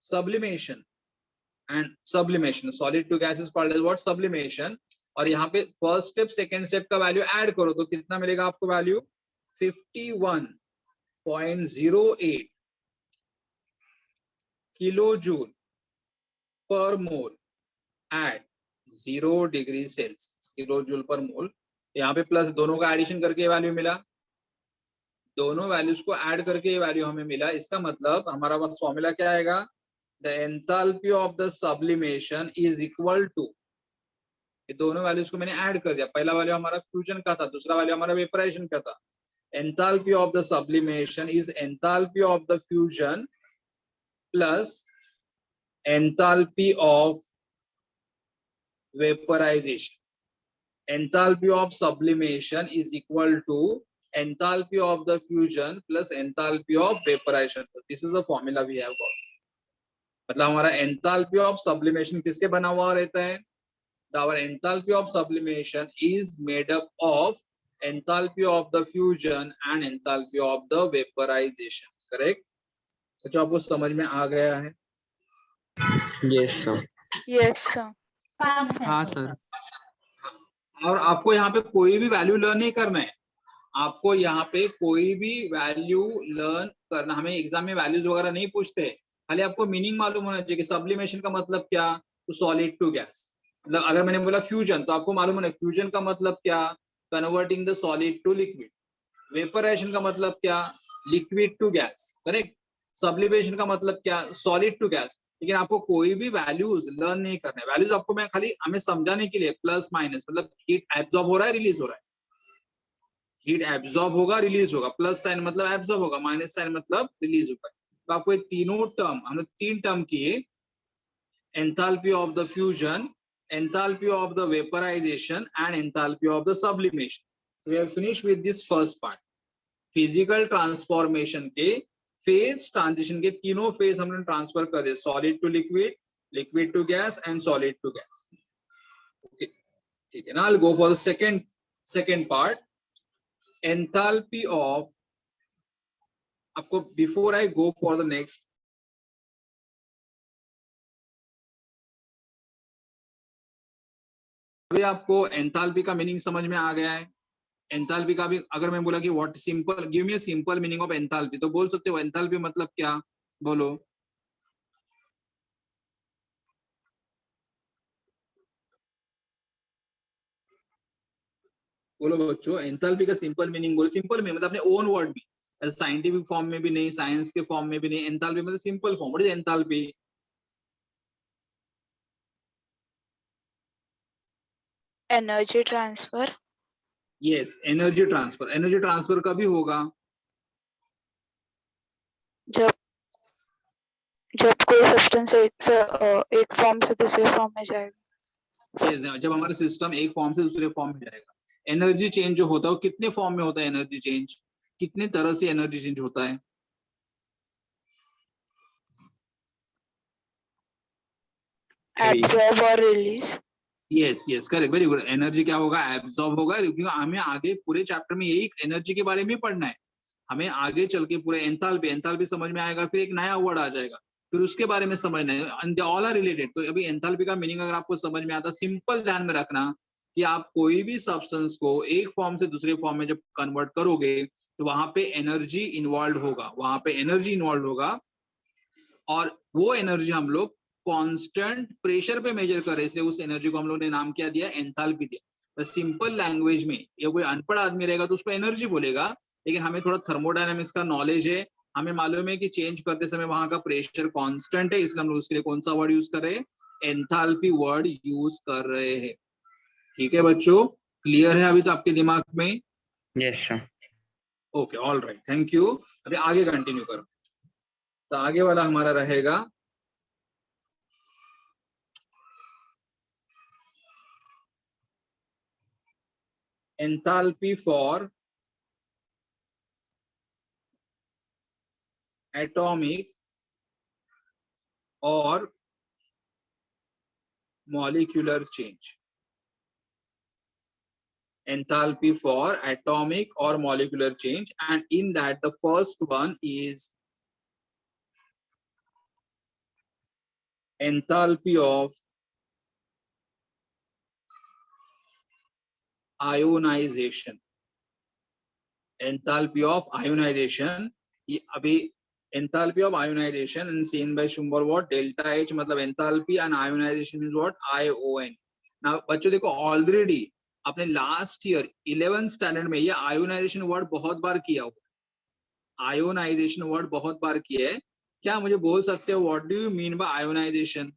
Sublimation. And sublimation. Solid to gas is called as what? Sublimation. और यहाँ पे first step second step का value add करो तो कितना मिलेगा आपको value? 51.08 kilo joule per mole at 0 degree Celsius. Kilo joule per mole. यहाँ पे प्लस दोनों का एडिशन करके वैल्यू मिला, दोनों वैल्यूज को ऐड करके वैल्यू हमें मिला. इसका मतलब हमारा पास फॉर्मूला क्या आएगा? The enthalpy of the sublimation is equal to, ये दोनों वैल्यूज को मैंने ऐड कर दिया. पहला वैल्यू हमारा फ्यूजन का था, दूसरा वैल्यू हमारा वेपराइजेशन का था. Enthalpy of the sublimation is enthalpy of the fusion plus enthalpy of vaporization. Enthalpy of sublimation is equal to enthalpy of the fusion plus enthalpy of vaporization. So this is the formula we have got. मतलब हमारा enthalpy of sublimation किससे बना हुआ रहता है? Our enthalpy of sublimation is made up of enthalpy of the fusion and enthalpy of the vaporization. Correct? तो आपको समझ में आ गया है? Yes, sir. Yes, sir. हाँ सर. और आपको यहाँ पे कोई भी वैल्यू लर्न नहीं करना है. आपको यहाँ पे कोई भी वैल्यू लर्न करना, हमें एग्जाम में वैल्यूज वगैरह नहीं पूछते, खाली आपको मीनिंग मालूम होना चाहिए कि सब्लिमेशन का मतलब क्या? तो सॉलिड टू गैस. मतलब अगर मैंने बोला फ्यूजन तो आपको मालूम है फ्यूजन का मतलब क्या? Converting the solid to liquid. Vaporisation का मतलब क्या? Liquid to gas. Correct? Sublimation का मतलब क्या? Solid to gas. लेकिन आपको कोई भी वैल्यूज लर्न नहीं करना है. वैल्यूज आपको मैं खाली हमें समझाने के लिए प्लस माइनस, मतलब हीट एब्जॉर्ब हो रहा है, रिलीज हो रहा है. हीट एब्जॉर्ब होगा, रिलीज होगा. प्लस साइन मतलब एब्जॉर्ब होगा, माइनस साइन मतलब रिलीज होगा. तो आपको ये तीनों टर्म, हमने 3 टर्म किए, enthalpy of the fusion, enthalpy of the vaporization and enthalpy of the sublimation. We have finished with this first part. Physical transformation के फेज ट्रांजिशन के तीनों फेज हमने ट्रांसफर कर दिए, solid to liquid, liquid to gas and solid to gas. Okay, okay. Now I'll go for the second part. Enthalpy of, आपको before I go for the next, अभी आपको enthalpy का meaning समझ में आ गया है. एंथैल्पी का भी अगर मैं बोला कि what simple, give me a simple meaning of enthalpy, तो बोल सकते हो एंथैल्पी मतलब क्या, बोलो. बोलो बच्चों, एंथैल्पी का सिंपल मीनिंग बोलो. सिंपल में मतलब अपने ओन वर्ड में, साइंटिफिक फॉर्म में भी नहीं, साइंस के फॉर्म में भी नहीं. एंथैल्पी मतलब simple form. What is enthalpy? Energy transfer. Yes, energy transfer. Energy transfer कभी होगा? जब जब कोई सब्सटेंस एक फॉर्म से दूसरे फॉर्म में जाएगा. Yes, जब हमारा सिस्टम एक फॉर्म से दूसरे फॉर्म में जाएगा. एनर्जी चेंज जो होता है वो कितने फॉर्म में होता है? एनर्जी चेंज कितने तरह से एनर्जी चेंज होता है? एब्जॉर्ब और release. Yes yes, correct, very good. Energy क्या होगा? एब्जॉर्ब होगा, क्योंकि हमें आगे पूरे चैप्टर में यही एनर्जी के बारे में पढ़ना है. हमें आगे चल के पूरे एंथैल्पी समझ में आएगा, फिर एक नया वर्ड आ जाएगा, फिर उसके बारे में समझना है. And they all are related. तो अभी एंथैल्पी का मीनिंग अगर आपको समझ में आता, सिंपल ध्यान में रखना कि आप कोई भी सब्सटेंस को एक फॉर्म से दूसरे फॉर्म में जब कन्वर्ट करोगे तो वहां पे एनर्जी इन्वॉल्व होगा, वहां पे एनर्जी इन्वॉल्व होगा. और वो एनर्जी हम लोग कांस्टेंट प्रेशर पे मेजर कर रहे, इसलिए उस एनर्जी को हम लोग ने नाम क्या दिया? एंथैल्पी दिया. तो सिंपल लैंग्वेज में ये कोई अनपढ़ आदमी रहेगा तो उसको एनर्जी बोलेगा, लेकिन हमें थोड़ा थर्मोडायनामिक्स का नॉलेज है, हमें मालूम है कि चेंज करते समय वहां का प्रेशर कांस्टेंट है, इसलिए हम लोग उसके लिए कौन सा वर्ड यूज कर रहे हैं? एंथैल्पी वर्ड यूज कर रहे हैं. ठीक है बच्चों, क्लियर है अभी तो आपके दिमाग में? Yes, sir. Okay, all right, thank you. अभी आगे कंटिन्यू करो. तो आगे वाला हमारा रहेगा enthalpy for atomic or molecular change. Enthalpy for atomic or molecular change, and in that the first one is enthalpy of ionization. Enthalpy of ionization. अभी enthalpy of ionization and seen by symbol what? Delta H. मतलब enthalpy and ionization is what? ION. Now बच्चों देखो, already आपने last year 11th standard में ये ionisation word बहुत बार किया हो. आयोनाइजेशन वर्ड बहुत बार किया है. क्या मुझे बोल सकते हो what do you mean by ionization?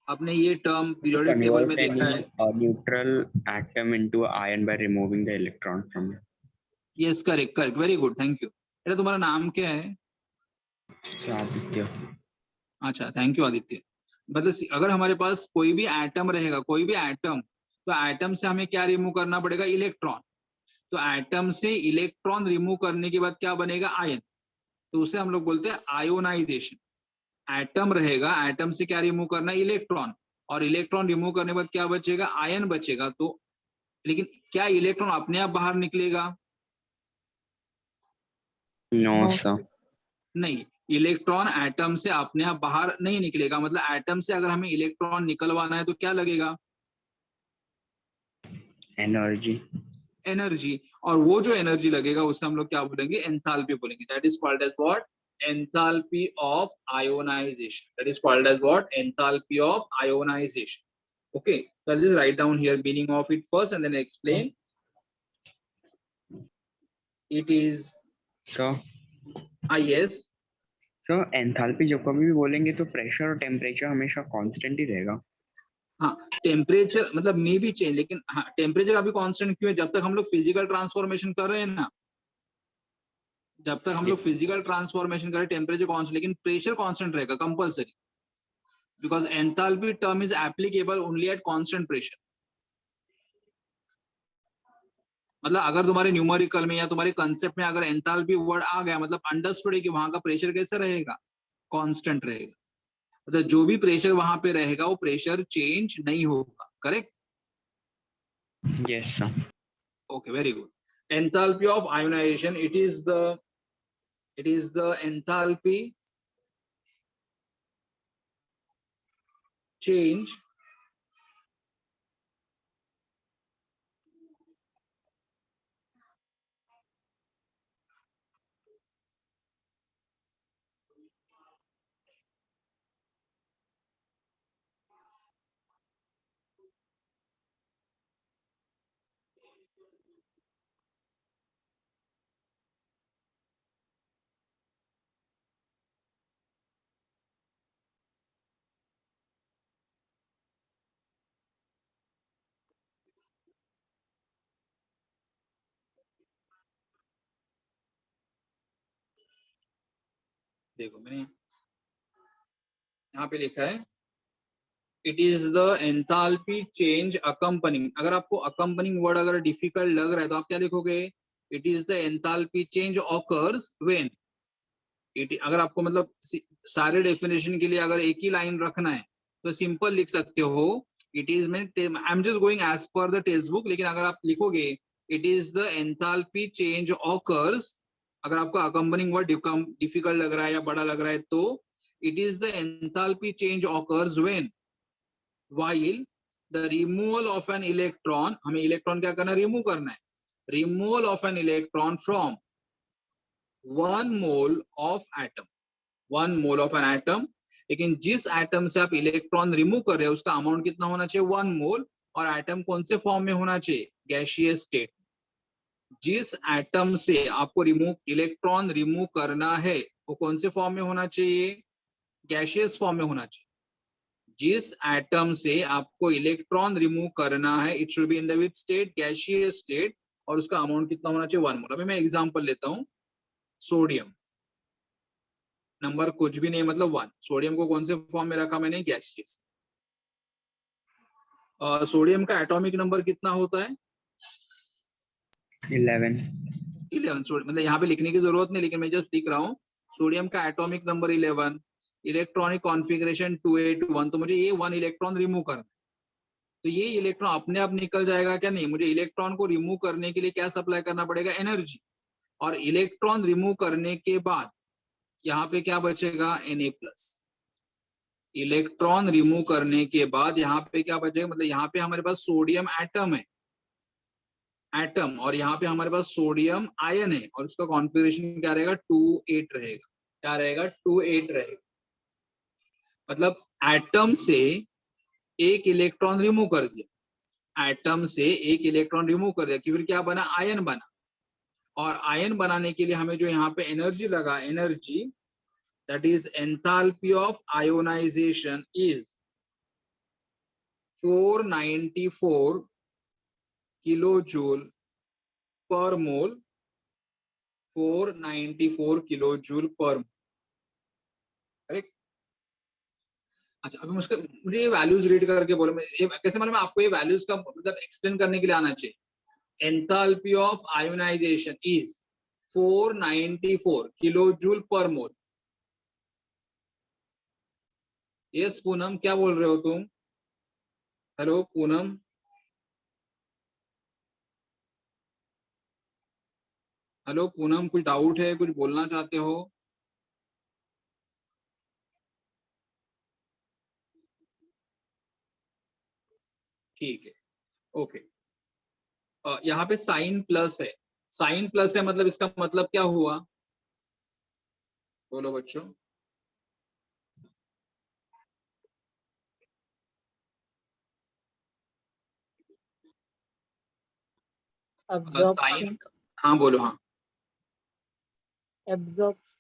आपने ये टर्म पीरियोडिक टेबल में देखा है? Neutral atom into ion by removing the electron from it. Yes, correct correct, very good, thank you. बेटा तुम्हारा नाम क्या है? आदित्य. अच्छा, थैंक यू आदित्य. मतलब अगर हमारे पास कोई भी एटम रहेगा, कोई भी एटम, तो एटम से हमें क्या रिमूव करना पड़ेगा? इलेक्ट्रॉन. तो एटम से इलेक्ट्रॉन रिमूव करने के बाद क्या बनेगा? आयन. तो उसे हम लोग बोलते हैं आयोनाइजेशन. एटम रहेगा, एटम से क्या रिमूव करना? इलेक्ट्रॉन. और इलेक्ट्रॉन रिमूव करने के बाद क्या बचेगा? आयन बचेगा. तो लेकिन क्या इलेक्ट्रॉन अपने आप बाहर निकलेगा? No, sir. नहीं, इलेक्ट्रॉन एटम से अपने आप बाहर नहीं निकलेगा. मतलब एटम से अगर हमें इलेक्ट्रॉन निकलवाना है तो क्या लगेगा? Energy. एनर्जी. और वो जो एनर्जी लगेगा उसे हम लोग क्या बोलेंगे? एंथैल्पी बोलेंगे. That is called as what? Enthalpy of ionization. That is called as what? Enthalpy of ionization. Okay, so I'll just write down here meaning of it first and then explain. It is So, yes. so enthalpy जब कभी भी बोलेंगे तो pressure और temperature हमेशा constant ही रहेगा. हाँ, temperature मतलब मे भी चेंज, लेकिन हाँ टेम्परेचर अभी कांस्टेंट क्यों है? जब तक हम लोग फिजिकल ट्रांसफॉर्मेशन कर रहे हैं ना, जब तक हम लोग फिजिकल ट्रांसफॉर्मेशन कर रहे हैं टेम्परेचर कांस्टेंट, लेकिन प्रेशर कांस्टेंट रहेगा compulsory, because enthalpy term is applicable only at constant pressure. मतलब अगर तुम्हारे न्यूमेरिकल में या तुम्हारे कंसेप्ट में अगर एंथैल्पी वर्ड आ गया, मतलब अंडरस्टूड है कि वहां का प्रेशर कैसे रहेगा, कांस्टेंट रहेगा। मतलब जो भी प्रेशर वहां पे रहेगा वो प्रेशर चेंज नहीं होगा, correct? Yes, sir. Okay, very good. Enthalpy of ionization, it is the enthalpy change देखो मैंने यहाँ पे लिखा है, it is the enthalpy change accompanying. अगर आपको अकम्पनिंग वर्ड अगर डिफिकल्ट लग रहा है तो आप क्या लिखोगे? It is the enthalpy change occurs when. अगर आपको मतलब सारे डेफिनेशन के लिए अगर एक ही लाइन रखना है तो सिंपल लिख सकते हो, it is, I am just going as per the textbook, लेकिन अगर आप लिखोगे it is the enthalpy change occurs, अगर आपको अकम्पनिंग वर्ड डिफिकल्ट लग रहा है या बड़ा लग रहा है तो it is the enthalpy change occurs when while the removal of an electron, हमें इलेक्ट्रॉन क्या करना है? रिमूव करना है। removal of an electron from 1 mole of atom, 1 mole of an atom, लेकिन जिस एटम से आप इलेक्ट्रॉन रिमूव कर रहे हो उसका अमाउंट कितना होना चाहिए? 1 मोल। और एटम कौन से फॉर्म में होना चाहिए? Gaseous state. जिस एटम से आपको इलेक्ट्रॉन रिमूव करना है वो कौन से फॉर्म में होना चाहिए? गैसियस फॉर्म में होना चाहिए। जिस एटम से आपको इलेक्ट्रॉन रिमूव करना है it should be in the which state? Gaseous state. और उसका अमाउंट कितना होना चाहिए? 1 मोल। अभी मैं एग्जांपल लेता हूं, सोडियम, नंबर कुछ भी नहीं मतलब 1। सोडियम को कौन से फॉर्म में रखा मैंने? गैसियस। सोडियम का एटॉमिक नंबर कितना होता है? 11. 11। मतलब यहाँ पे लिखने की जरूरत नहीं, लेकिन मैं जस्ट लिख रहा हूँ सोडियम का एटॉमिक नंबर 11, इलेक्ट्रॉनिक कॉन्फ़िगरेशन 281। तो मुझे ये 1 इलेक्ट्रॉन रिमूव करना है, तो ये इलेक्ट्रॉन अपने आप निकल जाएगा क्या? नहीं, मुझे इलेक्ट्रॉन को रिमूव करने के लिए क्या सप्लाई करना पड़ेगा? एनर्जी। और इलेक्ट्रॉन रिमूव करने के बाद यहाँ पे क्या बचेगा? Na+। इलेक्ट्रॉन रिमूव करने के बाद यहाँ पे क्या बचेगा? मतलब यहाँ पे हमारे पास सोडियम एटम है, एटम, और यहाँ पे हमारे पास सोडियम आयन है, और उसका कॉन्फ़िगरेशन क्या रहेगा? 2,8 रहेगा। क्या रहेगा? 2,8 रहेगा। मतलब एटम से एक इलेक्ट्रॉन रिमूव कर दिया, एटम से एक इलेक्ट्रॉन रिमूव कर दिया कि फिर क्या बना? आयन बना। और आयन बनाने के लिए हमें जो यहाँ पे एनर्जी लगा, energy that is enthalpy of ionization is 494 kilo joule per mole, 494 kilo joule per mole, correct? अच्छा, अभी मुझे ये वैल्यूज रीड करके बोलो, ये कैसे मालूम? आपको ये वैल्यूज का मतलब एक्सप्लेन करने के लिए आना चाहिए। enthalpy of ionization is 494 kilojoule per mole. Yes Poonam, क्या बोल रहे हो तुम? हेलो पूनम, हेलो पूनम, कुछ डाउट है? कुछ बोलना चाहते हो? ठीक है, ओके। यहाँ पे साइन प्लस है, साइन प्लस है मतलब इसका मतलब क्या हुआ? बोलो बच्चों। Sign, Absorption. हाँ बोलो। हाँ, Absorption.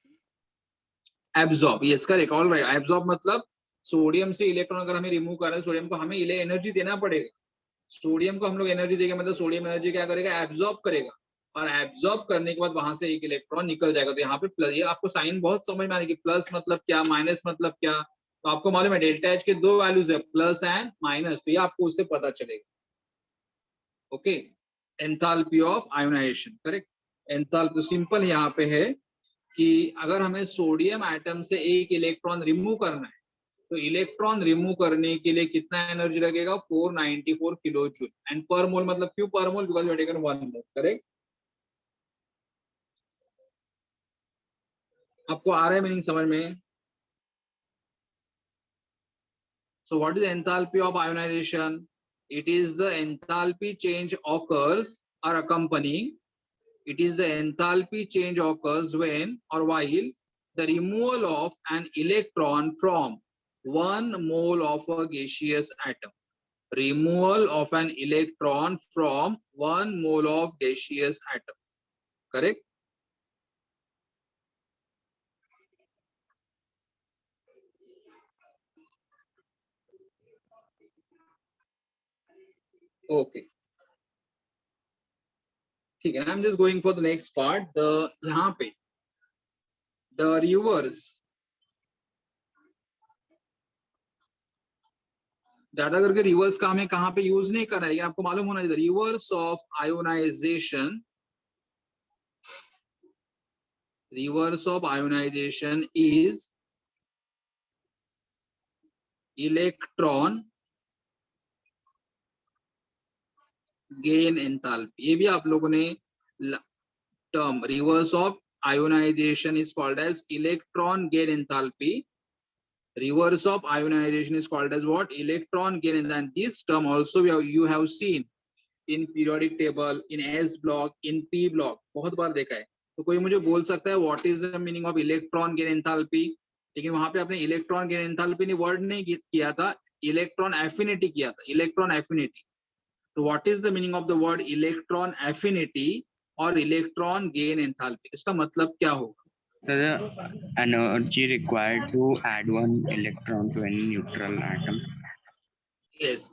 Absorb, yes correct, all right. Absorb मतलब सोडियम से इलेक्ट्रॉन अगर हमें रिमूव कर रहे हैं, सोडियम को हमें एनर्जी देना पड़ेगा। सोडियम को हम लोग एनर्जी देंगे, मतलब सोडियम एनर्जी क्या करेगा? एब्जॉर्ब करेगा। और एब्जॉर्ब करने के बाद वहां से एक इलेक्ट्रॉन निकल जाएगा। तो यहाँ पे प्लस, ये आपको साइन बहुत समझ में आने की, प्लस मतलब क्या, माइनस मतलब क्या। तो आपको मालूम है डेल्टा एच के 2 वैल्यूज है, प्लस एंड माइनस, तो ये आपको उससे पता चलेगा। Okay, enthalpy of ionization, correct. Enthalpy simple यहाँ पे है कि अगर हमें सोडियम एटम से एक इलेक्ट्रॉन रिमूव करना है तो इलेक्ट्रॉन रिमूव करने के लिए कितना एनर्जी लगेगा, 494 किलो जूल। एंड पर मोल मतलब क्यों पर mole, because we have taken 1 mole, correct. आपको आ रहा है मीनिंग समझ में? So what is enthalpy of ionization? It is the enthalpy change occurs or accompanying. It is the enthalpy change occurs when or while the removal of an electron from 1 mole of a gaseous atom. Removal of an electron from 1 mole of gaseous atom. Correct? Okay. ठीक है, I'm just going for the next part. The यहाँ पे the reverse data करके reverse का हमें कहाँ पे use नहीं करना है, लेकिन आपको मालूम होना चाहिए reverse of ionization, reverse of ionization is electron gain enthalpy. ये भी आप लोगों ने term reverse of ionization is called as electron gain enthalpy. Reverse of ionization is called as what? Electron gain, and this term also you have seen in periodic table, in S block, in P block, बहुत बार देखा है। तो कोई मुझे बोल सकता है what is the meaning of electron gain enthalpy? लेकिन वहां पे आपने electron gain enthalpy ने वर्ड नहीं किया था, electron affinity किया था, electron affinity। तो what is the meaning of the word electron affinity और electron gain enthalpy? इसका मतलब क्या होगा? So the energy required to add one electron to any neutral atom. Yes,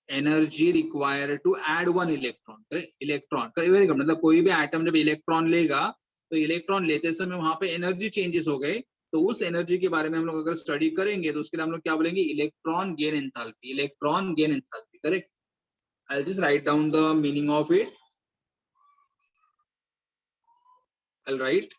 energy required to add one electron. Correct? Electron. Very good. मतलब कोई भी atom जब electron लेगा तो इलेक्ट्रॉन लेते समय वहां पे एनर्जी चेंजेस हो गए, तो उस एनर्जी के बारे में हम लोग अगर स्टडी करेंगे तो उसके लिए हम लोग क्या बोलेंगे, electron gain enthalpy, electron gain enthalpy. Correct. I just write down the meaning of it. I'll write.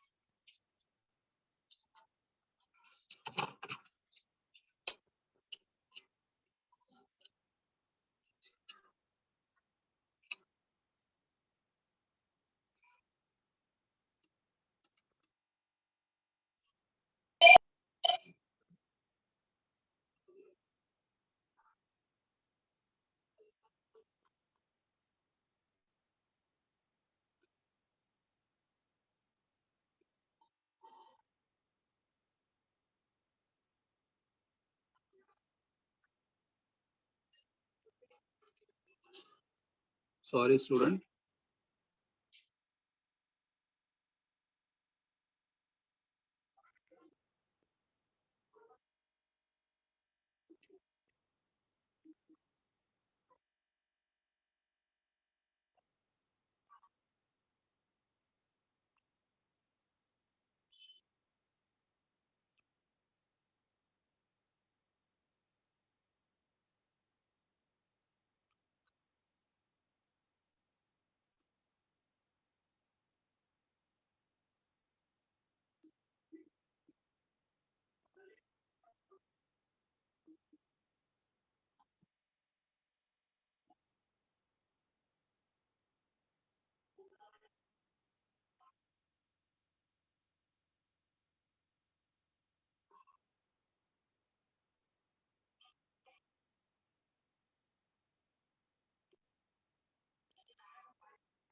Sorry, student.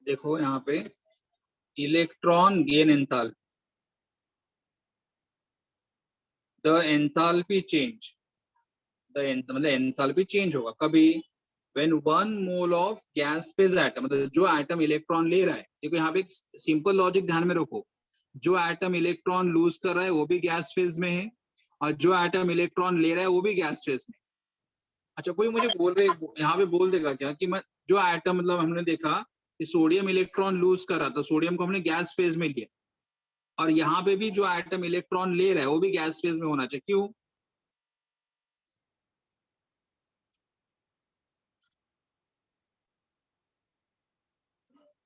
देखो यहाँ पे electron gain enthalpy, the enthalpy change, मतलब एंथैल्पी चेंज होगा कभी when 1 mole of gas phase atom, मतलब जो atom electron ले रहा है, देखो यहाँ पे एक सिंपल लॉजिक ध्यान में रखो, जो एटम इलेक्ट्रॉन लूज कर रहा है वो भी गैस फेज में है और जो एटम इलेक्ट्रॉन ले रहा है वो भी गैस फेज में। अच्छा, कोई मुझे बोल रहे यहाँ पे बोल देगा क्या कि मैं जो एटम, मतलब हमने देखा कि सोडियम इलेक्ट्रॉन लूज कर रहा था, सोडियम को हमने गैस फेज में लिया, और यहाँ पे भी जो एटम इलेक्ट्रॉन ले रहा है वो भी गैस फेज में होना चाहिए, क्यों?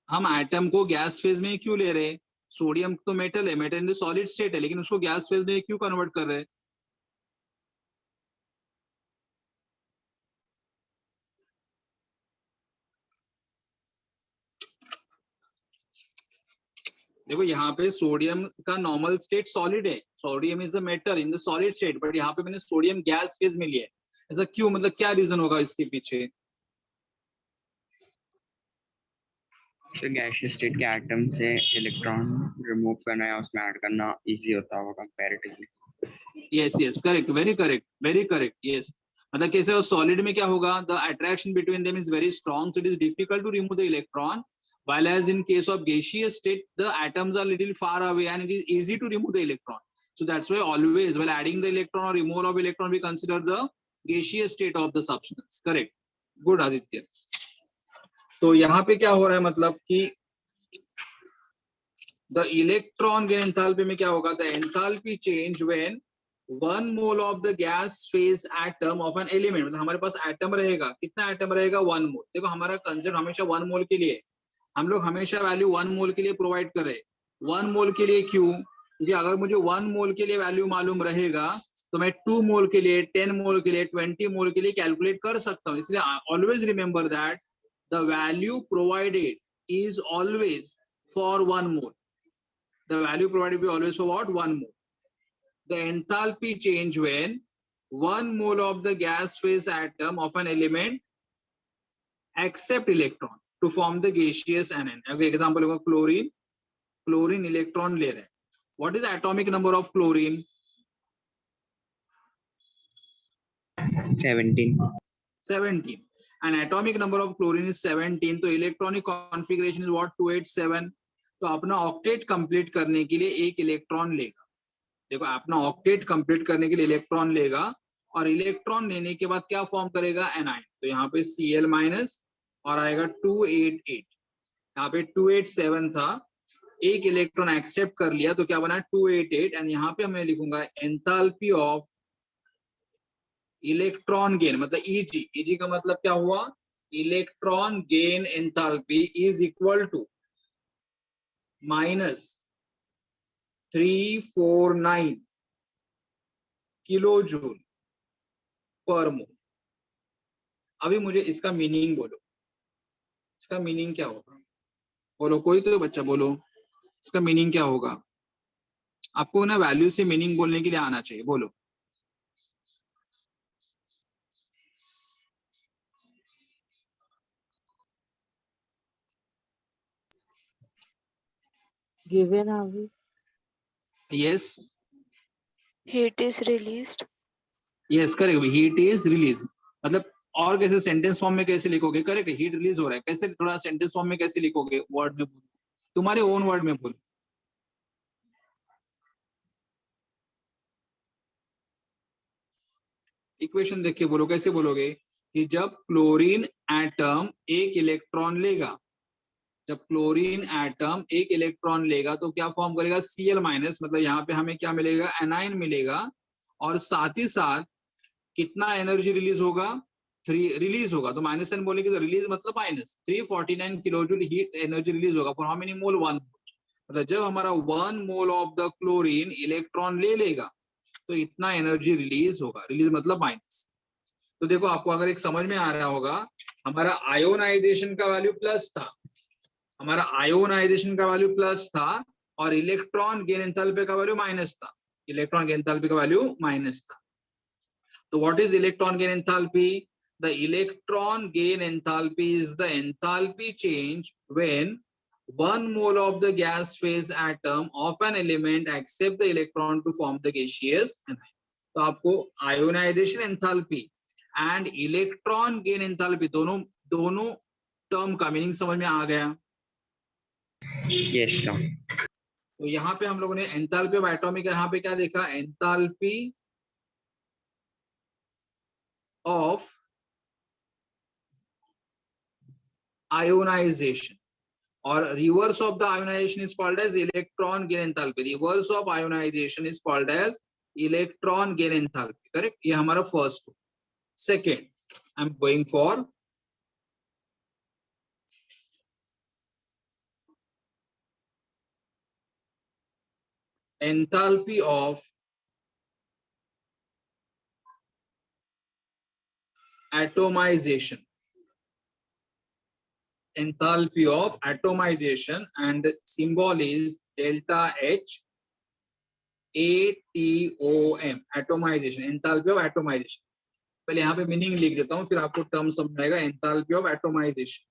हम एटम को गैस फेज में क्यों ले रहे हैं? सोडियम तो मेटल है, metal in the solid state है, लेकिन उसको गैस फेज में क्यों कन्वर्ट कर रहे हैं? देखो यहाँ पे सोडियम का नॉर्मल स्टेट सॉलिड है, sodium is a metal in the solid state, but यहाँ पे मैंने सोडियम गैस फेज में लिया है। ऐसा क्यों, मतलब क्या रीजन होगा इसके पीछे? तो गैसियस स्टेट के एटम से इलेक्ट्रॉन रिमूव करना या उसमें ऐड करना इजी होता होगा comparatively. Yes yes, correct, very correct, yes. मतलब कैसे सॉलिड में क्या होगा, the attraction between them is very strong, so it is difficult to remove the electron, while as in case of gaseous state the atoms are little far away and it is easy to remove the electron. So that's why always while adding the electron or removal of electron we consider the gaseous state of the substance. Correct, good Aditya. तो यहाँ पे क्या हो रहा है, मतलब कि the electron gain enthalpy में क्या होगा, the enthalpy change when 1 mole of the gas phase atom of an element, मतलब हमारे पास एटम रहेगा, कितना एटम रहेगा, 1 मोल। देखो हमारा कंसेप्ट हमेशा 1 मोल के लिए, हम लोग हमेशा वैल्यू 1 मोल के लिए प्रोवाइड कर रहे। 1 मोल के लिए क्यों? क्योंकि अगर मुझे 1 मोल के लिए वैल्यू मालूम रहेगा तो मैं 2 मोल के लिए, 10 मोल के लिए, 20 मोल के लिए कैलकुलेट कर सकता हूँ। इसलिए always remember that the value provided is always for 1 mole, the value provided be always for what, 1 mole. The enthalpy change when 1 mole of the gas phase atom of an element accept electron to form the gaseous anion. Okay, example होगा chlorine, chlorine electron ले रहा है। What is the atomic number of chlorine? 17. 17. And atomic number of chlorine is 17, तो electronic configuration is what, 287. तो अपना octet complete करने के लिए एक इलेक्ट्रॉन लेगा। देखो अपना ऑक्टेट कंप्लीट करने के लिए इलेक्ट्रॉन लेगा और इलेक्ट्रॉन लेने के बाद क्या फॉर्म करेगा, एनाइन। तो यहाँ पे Cl माइनस और आएगा 288, यहाँ पे 287 था, एक इलेक्ट्रॉन एक्सेप्ट कर लिया तो क्या बना 288, एंड यहाँ पे मैं लिखूंगा एंथैल्पी ऑफ इलेक्ट्रॉन गेन, मतलब Eg, Eg का मतलब क्या हुआ, electron gain enthalpy is equal to minus 349 kilo joule per mole. अभी मुझे इसका मीनिंग बोलो, इसका मीनिंग क्या होगा, बोलो कोई तो बच्चा बोलो, इसका मीनिंग क्या होगा? आपको ना वैल्यू से मीनिंग बोलने के लिए आना चाहिए, बोलो। Given are we? Yes Heat is released. Yes, correct, heat is release, मतलब और कैसे सेंटेंस फॉर्म में कैसे लिखोगे, करेक्ट, हीट रिलीज हो रहा है, कैसे थोड़ा सेंटेंस फॉर्म में कैसे लिखोगे, वर्ड में बोलो, तुम्हारे ओन वर्ड में बोलो। इक्वेशन देख के बोलो, कैसे बोलोगे कि जब क्लोरीन एटम एक इलेक्ट्रॉन लेगा, जब क्लोरीन एटम एक इलेक्ट्रॉन लेगा तो क्या फॉर्म करेगा, Cl माइनस, मतलब यहाँ पे हमें क्या मिलेगा, एनाइन मिलेगा, और साथ ही साथ कितना एनर्जी रिलीज होगा, 3 रिलीज होगा, तो माइनस एन बोलेंगे तो रिलीज मतलब minus 349 kilojoule heat energy release होगा फॉर हाउ मेनी मोल, 1। मतलब जब हमारा 1 mole of the chlorine electron ले लेगा तो इतना एनर्जी रिलीज होगा, रिलीज मतलब माइनस। तो देखो आपको अगर एक समझ में आ रहा होगा, हमारा आयोनाइजेशन का वैल्यू प्लस था, हमारा आयोनाइजेशन का वैल्यू प्लस था, और इलेक्ट्रॉन गेन एंथैल्पी का वैल्यू माइनस था, इलेक्ट्रॉन गेन एंथैल्पी का वैल्यू माइनस था। तो what is electron gain enthalpy? The electron gain enthalpy is the enthalpy change when 1 mole of the gas phase atom of an element accept the electron to form the gaseous anion. तो आपको ionisation enthalpy and electron gain enthalpy दोनों term का meaning समझ में आ गया? Yes, sir. तो यहाँ पे हम लोगों ने एंथैल्पी ऑफ एटॉमिक, यहाँ पे क्या देखा, enthalpy of ionization, or reverse of the ionization is called as electron gain enthalpy. Reverse of ionization is called as electron gain enthalpy. Correct? ये हमारा first. Second, I'm going for enthalpy of atomization, enthalpy of atomization, and symbol is delta H ATOM, atomization, enthalpy of atomization. पहले यहाँ पे meaning लिख देता हूँ, फिर आपको टर्म समझ आएगा. enthalpy of atomization.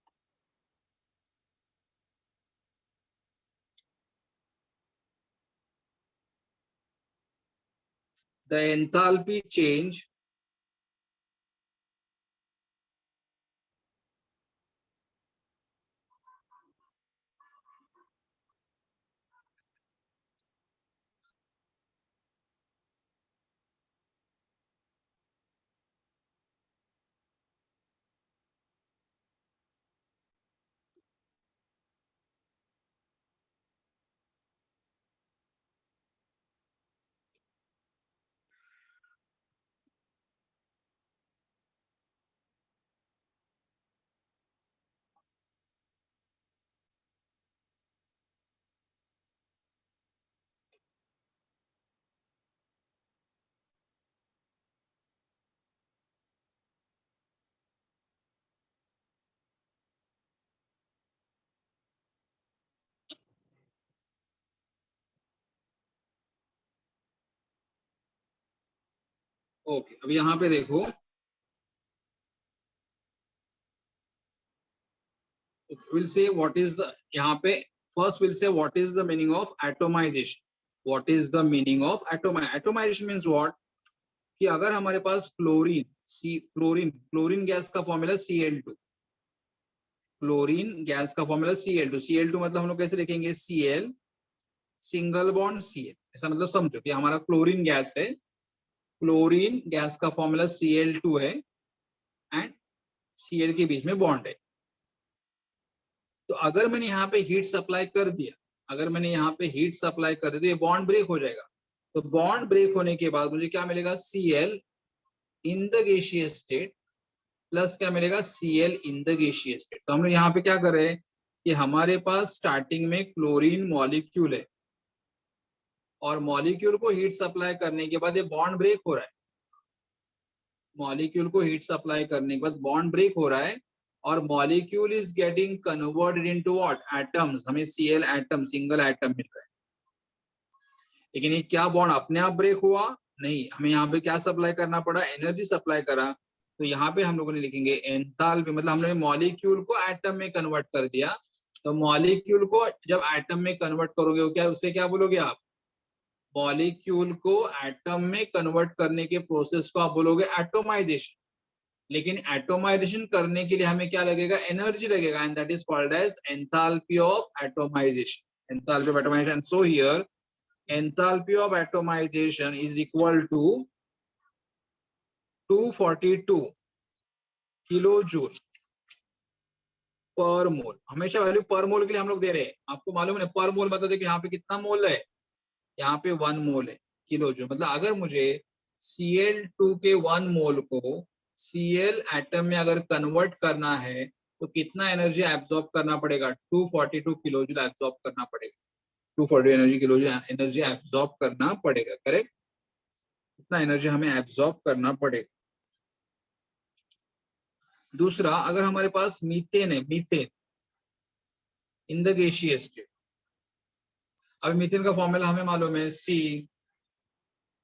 The enthalpy change okay. अब यहाँ पे देखो, we'll say what is the, यहाँ पे first we'll say what is the meaning of atomization. What is the meaning of atomization means what? कि अगर हमारे पास क्लोरीन गैस का फॉर्मूला Cl2, क्लोरीन गैस का फॉर्मूला Cl2 मतलब हम लोग कैसे लिखेंगे? Cl सिंगल बॉन्ड Cl, ऐसा मतलब समझो कि हमारा क्लोरीन गैस है, क्लोरीन गैस का फॉर्मूला Cl2 है एंड Cl के बीच में बॉन्ड है. तो अगर मैंने यहाँ पे हीट सप्लाई कर दिया, तो ये बॉन्ड ब्रेक हो जाएगा. तो बॉन्ड ब्रेक होने के बाद मुझे क्या मिलेगा? Cl in the gaseous state plus क्या मिलेगा? Cl in the gaseous state. तो हम लोग यहाँ पे क्या कर रहे हैं कि हमारे पास स्टार्टिंग में क्लोरीन मॉलिक्यूल है और मॉलिक्यूल को हीट सप्लाई करने के बाद ये बॉन्ड ब्रेक हो रहा है. मॉलिक्यूल को हीट सप्लाई करने के बाद बॉन्ड ब्रेक हो रहा है और molecule is getting converted into what? Atoms. हमें Cl एटम, सिंगल एटम मिल रहा है. लेकिन ये क्या बॉन्ड अपने आप ब्रेक हुआ? नहीं, हमें यहाँ पे क्या सप्लाई करना पड़ा? एनर्जी सप्लाई करा. तो यहाँ पे हम लोगों ने लिखेंगे एंथैल्पी, मतलब हमने मॉलिक्यूल को एटम में कन्वर्ट कर दिया. तो मॉलिक्यूल को जब एटम में कन्वर्ट करोगे, क्या उससे क्या बोलोगे आप? मॉलिक्यूल को एटम में कन्वर्ट करने के प्रोसेस को आप बोलोगे एटोमाइजेशन. लेकिन एटोमाइजेशन करने के लिए हमें क्या लगेगा? एनर्जी लगेगा, and that is called as enthalpy of atomization. Enthalpy of atomization. So here enthalpy of atomization is equal to 242 kilojoule per mole. हमेशा वैल्यू पर मोल के लिए हम लोग दे रहे हैं. आपको मालूम है पर मोल मतलब देखिए यहाँ पे कितना मोल है? यहाँ पे 1 मोल है. किलोजूल मतलब अगर मुझे Cl2 के 1 मोल को Cl एटम में अगर कन्वर्ट करना है तो कितना एनर्जी एब्सॉर्ब करना पड़ेगा? 242 किलोजूल एब्सॉर्ब करना पड़ेगा. 240 किलोजूल एनर्जी एब्सॉर्ब करना पड़ेगा. करेक्ट? इतना एनर्जी हमें एब्सॉर्ब करना पड़ेगा. दूसरा, अगर हमारे पास मीथेन है, methane in the gaseous state. अब मीथेन का फॉर्मूला हमें मालूम है, C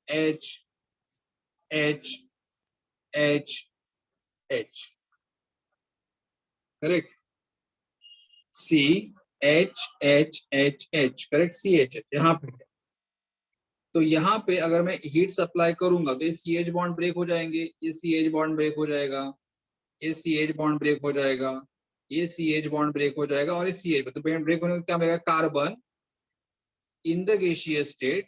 H H H H. Correct? C H H H H. Correct? C H H यहाँ पे. तो यहाँ पे अगर मैं हीट सप्लाई करूंगा तो ये CH बॉन्ड ब्रेक हो जाएंगे, ये CH बॉन्ड ब्रेक हो जाएगा, ये CH बॉन्ड ब्रेक हो जाएगा, ये CH बॉन्ड ब्रेक हो जाएगा और ये CH. तो ब्रेक होने का क्या मिलेगा? Carbon in the gaseous state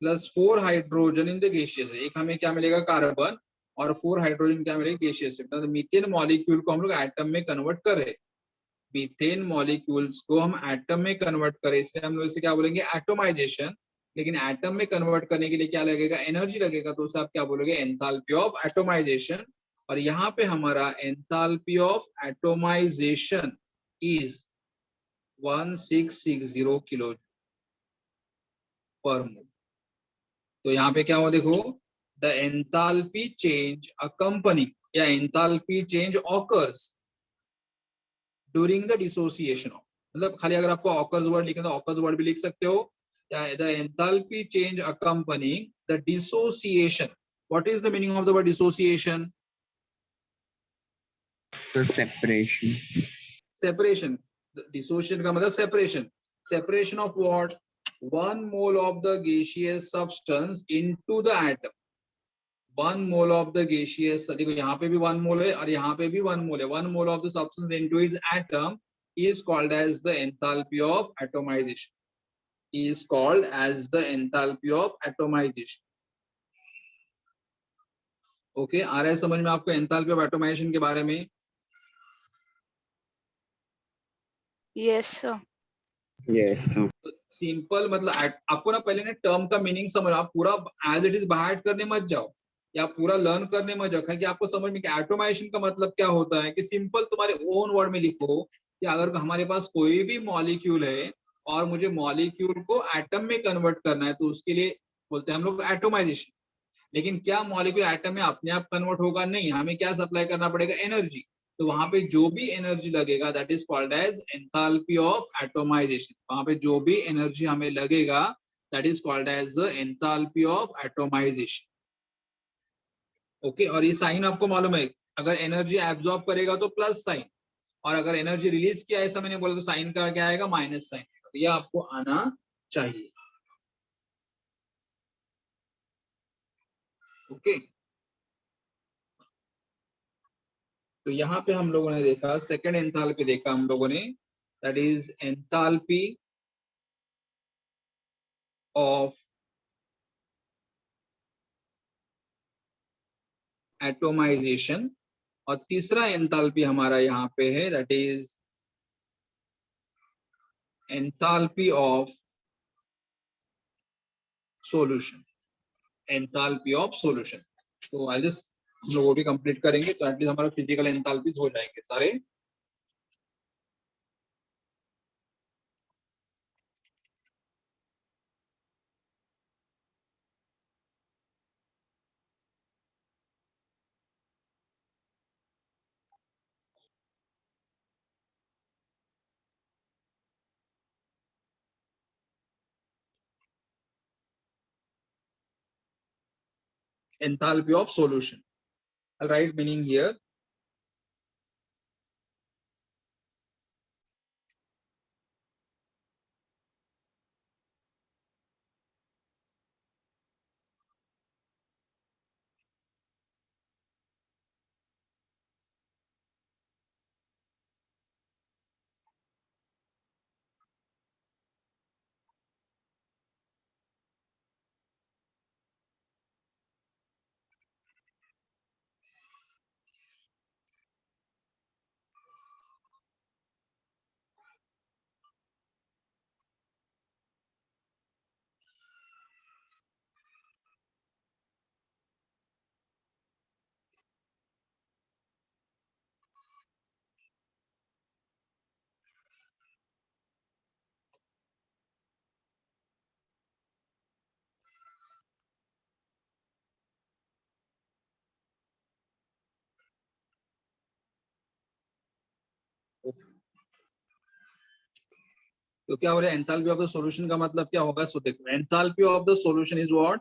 plus 4 hydrogen in the gaseous. एक हमें क्या मिलेगा? कार्बन, और 4 हाइड्रोजन क्या मिलेगा? Gaseous state. मतलब मीथेन मॉलिक्यूल को हम लोग एटम में कन्वर्ट कर रहे हैं. मीथेन मॉलिक्यूल्स को हम एटम में कन्वर्ट करें, इसलिए हम लोग इसे क्या बोलेंगे? एटोमाइजेशन. लेकिन एटम में कन्वर्ट करने के लिए क्या लगेगा? एनर्जी लगेगा. तो उसे आप क्या बोलोगे? Enthalpy of atomisation. और यहाँ पे हमारा enthalpy of atomisation is 1660 kilojoule. per mole. तो यहाँ पे क्या हुआ देखो, the enthalpy change accompanying या enthalpy change occurs during the dissociation of, मतलब खाली अगर आपको occurs word लिखना तो occurs word भी लिख सकते हो, या the enthalpy change accompanying the dissociation. What is the meaning of the word dissociation? So separation. Separation. Dissociation का मतलब separation. Separation of what? 1 mole of the gaseous substance into the atom. 1 mole of the gaseous, देखो यहाँ पे भी 1 mole है और यहाँ पे भी 1 mole है. 1 mole of the substance into its atom is called as the enthalpy of atomization. Is called as the enthalpy of atomization. Okay, आ रहा है समझ में आपको enthalpy of atomization के बारे में? yes sir. Yes. सिंपल मतलब आपको ना पहले ना टर्म का मीनिंग समझ, आप पूरा एज इट इज बाहर करने मत जाओ या पूरा लर्न करने मत जाओ, कि आपको समझ में कि एटोमाइजेशन का मतलब क्या होता है, कि सिंपल तुम्हारे ओन वर्ड में लिखो कि अगर हमारे पास कोई भी मॉलिक्यूल है और मुझे मॉलिक्यूल को एटम में कन्वर्ट करना है तो उसके लिए बोलते हैं हम लोग एटोमाइजेशन. लेकिन क्या मॉलिक्यूल एटम में अपने आप कन्वर्ट होगा? नहीं, हमें क्या सप्लाई करना पड़ेगा? एनर्जी. तो वहां पे जो भी एनर्जी लगेगा that is called as enthalpy of atomization. वहां पे जो भी एनर्जी हमें लगेगा that is called as enthalpy of atomization. Okay, और ये साइन आपको मालूम है, अगर एनर्जी एब्जॉर्ब करेगा तो प्लस साइन, और अगर एनर्जी रिलीज किया ऐसा मैंने बोला तो साइन का क्या आएगा? Minus sign. तो ये आपको आना चाहिए. ओके, तो यहाँ पे हम लोगों ने देखा सेकेंड एंथैल्पी देखा हम लोगों ने, that is enthalpy of atomisation, और तीसरा एंथैल्पी हमारा यहाँ पे है that is enthalpy of solution. Enthalpy of solution. तो आई जस्ट हम लोग वो भी कंप्लीट करेंगे तो एटलीस्ट हमारा फिजिकल एंथैल्पी हो जाएंगे सारे. Enthalpy of solution. I'll write meaning here. तो क्या हो रहा है? एंथैल्पी ऑफ द सॉल्यूशन का मतलब क्या होगा? सो देखो, enthalpy of the solution is what?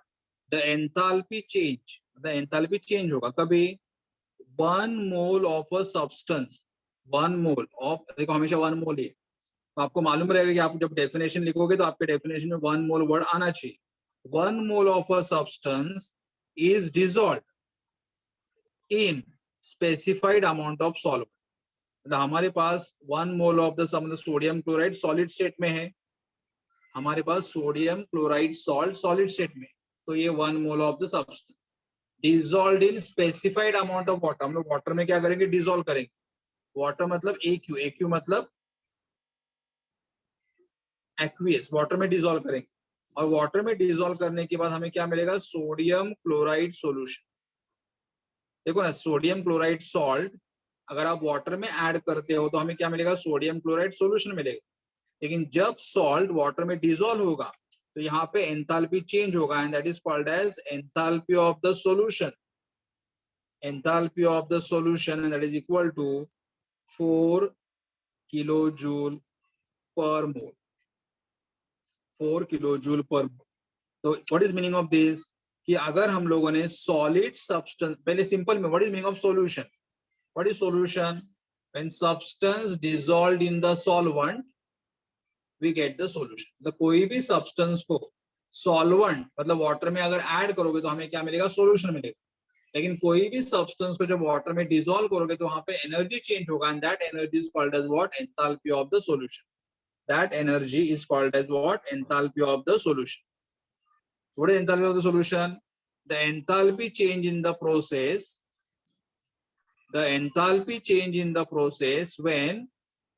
The enthalpy change. The enthalpy change होगा कभी? 1 mole of a substance. 1 mole of, देखो हमेशा 1 मोल ही है, तो आपको मालूम रहेगा कि आप जब डेफिनेशन लिखोगे तो आपके डेफिनेशन में 1 मोल वर्ड आना चाहिए. 1 mole of a substance is dissolved in specified amount of solvent. मतलब हमारे पास 1 mole of the sodium chloride solid state में है, हमारे पास sodium chloride salt solid state में, तो ये 1 mole of the substance dissolved in specified amount of water. हम लोग वाटर में क्या करेंगे? डिसॉल्व करेंगे. वाटर मतलब AQ, AQ मतलब एक्वियस, वाटर में डिसॉल्व करेंगे, और वाटर में डिसॉल्व करने के बाद हमें क्या मिलेगा? Sodium chloride solution. देखो ना, सोडियम क्लोराइड सॉल्ट अगर आप वाटर में ऐड करते हो तो हमें क्या मिलेगा? सोडियम क्लोराइड सॉल्यूशन मिलेगा. लेकिन जब सॉल्ट वाटर में डिसॉल्व होगा तो यहाँ पे एंथैल्पी चेंज होगा and that is called as enthalpy of the solution. Enthalpy of the solution, and that is equal to 4 kilojoule per mole. 4 kilojoule per mole. So what is meaning of this? कि अगर हम लोगों ने solid substance, पहले simple में what is meaning of solution? What is solution? When substance dissolved in the solvent, we get the solution. तो कोई भी substance को solvent मतलब water में अगर add करोगे तो हमें क्या मिलेगा? Solution मिलेगा. लेकिन कोई भी सब्सटेंस को जब वाटर में डिसॉल्व करोगे तो वहां पे एनर्जी चेंज होगा and that energy is called as what? Enthalpy of the solution. That energy is called as what? Enthalpy of the solution. What is enthalpy of the solution? The enthalpy change in the process, the enthalpy change in the process when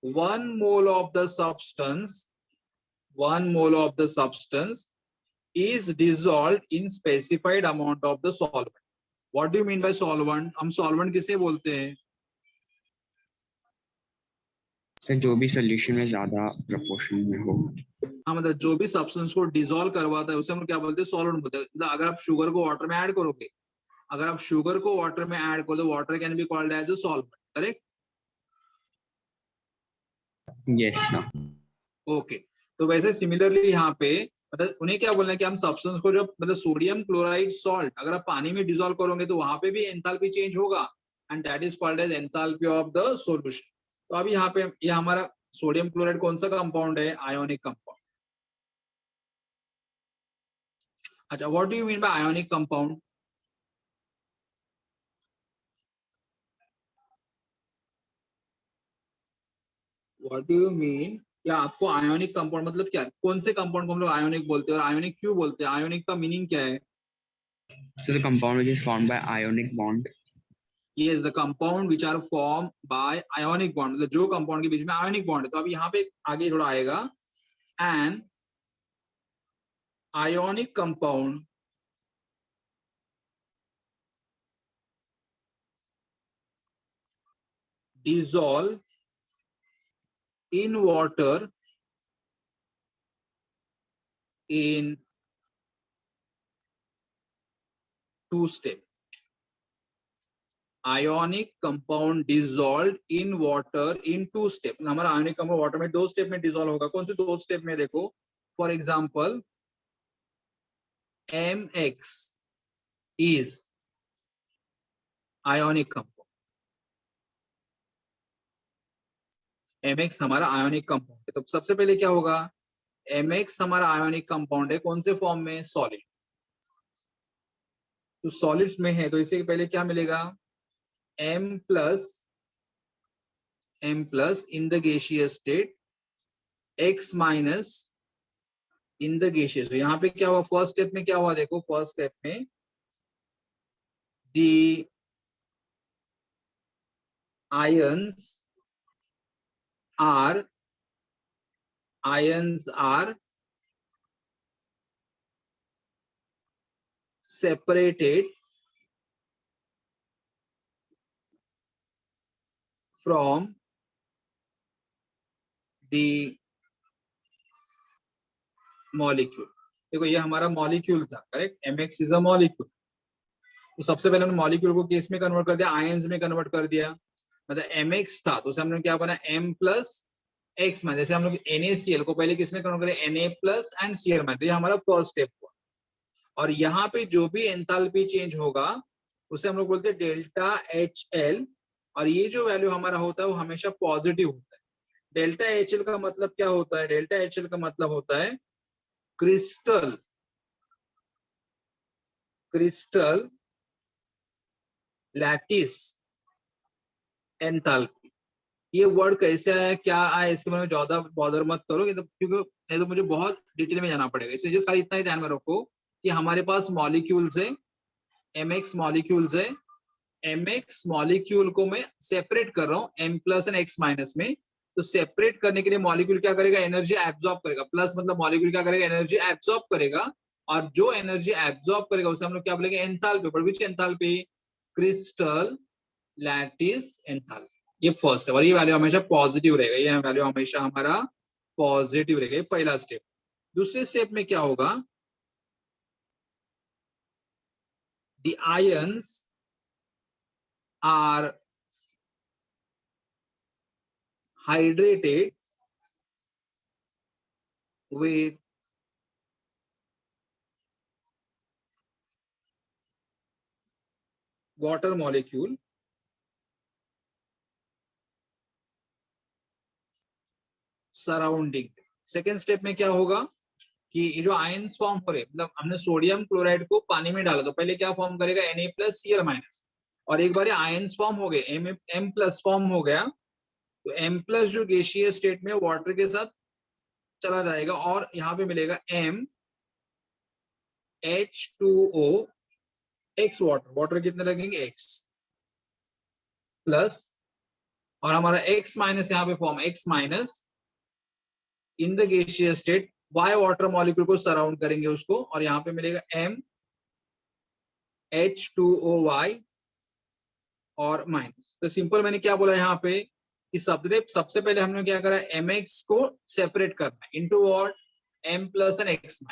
1 mole of the substance is dissolved in specified amount of the solvent. What do you mean by solvent? हम solvent किसे बोलते हैं? Sir जो भी solution में ज्यादा proportion में हो. हाँ, मतलब जो भी सब्सटेंस को डिसॉल्व करवाता है उसे हम क्या बोलते हैं? सॉल्वेंट बोलते हैं. मतलब अगर आप शुगर को वाटर में ऐड करोगे, अगर आप शुगर को वाटर में ऐड करो तो water can be called as a solvent. Correct? Yes sir. Okay. तो वैसे सिमिलरली यहाँ पे मतलब उन्हें क्या बोलना है कि हम सब्सटेंस को जब मतलब सोडियम क्लोराइड सॉल्ट अगर आप पानी में डिसॉल्व करोगे तो वहां पे भी एंथैल्पी चेंज होगा and that is called as enthalpy of the solution. तो अभी यहाँ पे ये हमारा सोडियम क्लोराइड कौन सा कंपाउंड है? Ionic compound. अच्छा, what do you mean by ionic compound? What do you mean? क्या आपको आयोनिक कंपाउंड मतलब क्या? कौन से कंपाउंड को हम लोग आयोनिक बोलते हैं और आयोनिक क्यों बोलते हैं? आयोनिक का मीनिंग क्या है? So the compound which is formed by ionic bond. Yes, the compound which are formed by ionic bond. मतलब जो कंपाउंड के बीच में आयोनिक बॉन्ड है. तो अब यहाँ पे आगे थोड़ा आएगा and ionic compound dissolve in water in 2 steps. Ionic compound dissolved in water in 2 steps. हमारा आयोनिक कंपाउंड वाटर में 2 स्टेप में डिसॉल्व होगा. कौन से 2 स्टेप में? देखो, for example MX is ionic compound. MX हमारा आयोनिक कंपाउंड है. तो सबसे पहले क्या होगा? MX हमारा आयोनिक कंपाउंड है. कौन से फॉर्म में? सॉलिड. तो सॉलिड्स में है तो इससे पहले क्या मिलेगा? M plus in the gaseous state, X minus in the gaseous. तो यहाँ पे क्या हुआ? फर्स्ट स्टेप में क्या हुआ? देखो, फर्स्ट स्टेप में the ions are separated from the molecule. देखो, ये हमारा मॉलिक्यूल था. Correct? MX is a molecule. तो सबसे पहले हमने मॉलिक्यूल को किस में कन्वर्ट कर दिया? आयंस में कन्वर्ट कर दिया. मतलब MX था तो उसे हमने क्या बना? M plus X में. जैसे हम लोग NaCl को पहले किस में कन्वर्ट करें? Na plus and Cl में. तो ये हमारा फर्स्ट स्टेप हुआ. और यहाँ पे जो भी एंथैल्पी चेंज होगा उसे हम लोग बोलते हैं डेल्टा HL. और ये जो वैल्यू हमारा होता है वो हमेशा पॉजिटिव होता है. डेल्टा HL का मतलब क्या होता है? डेल्टा HL का मतलब होता है क्रिस्टल लैटिस एंथैल्पी. ये वर्ड कैसे आया, क्या आया, इसके बारे में ज्यादा बॉदर मत करो क्योंकि नहीं तो मुझे बहुत डिटेल में जाना पड़ेगा. इसलिए जस्ट खाली इतना ही ध्यान में रखो कि हमारे पास मॉलिक्यूल्स है, MX मॉलिक्यूल्स है. MX मॉलिक्यूल को मैं सेपरेट कर रहा हूँ M plus and X minus में. तो सेपरेट करने के लिए मॉलिक्यूल क्या करेगा? एनर्जी एब्जॉर्ब करेगा. प्लस मतलब मॉलिक्यूल क्या करेगा? एनर्जी एब्जॉर्ब करेगा. और जो एनर्जी एब्जॉर्ब करेगा उसे हम लोग क्या बोलेंगे? Enthalpy. But which enthalpy? Crystal lattice enthalpy. ये फर्स्ट है और ये वैल्यू हमेशा पॉजिटिव रहेगा. ये वैल्यू हमेशा हमारा पॉजिटिव रहेगा. ये पहला स्टेप. दूसरे स्टेप में क्या होगा, the ions are hydrated with water molecule surrounding. Second step में क्या होगा कि ये जो आयंस फॉर्म हो रहे, मतलब हमने सोडियम क्लोराइड को पानी में डाला तो पहले क्या फॉर्म करेगा, Na+Cl-, और एक बार आयंस फॉर्म हो गए, M+ फॉर्म हो गया, तो M+ जो गैसीय स्टेट में वाटर के साथ चला जाएगा और यहाँ पे मिलेगा MH2O X वाटर, वाटर कितने लगेंगे X प्लस, और हमारा X- यहाँ पे फॉर्म X- इन द गैसीय स्टेट Y वाटर मॉलिक्यूल को सराउंड करेंगे उसको, और यहाँ पे मिलेगा MH2OY और माइनस। तो सिंपल मैंने क्या बोला यहाँ पे कि सबसे पहले हमने क्या करा, MX को सेपरेट करना है into what, M+ and X-,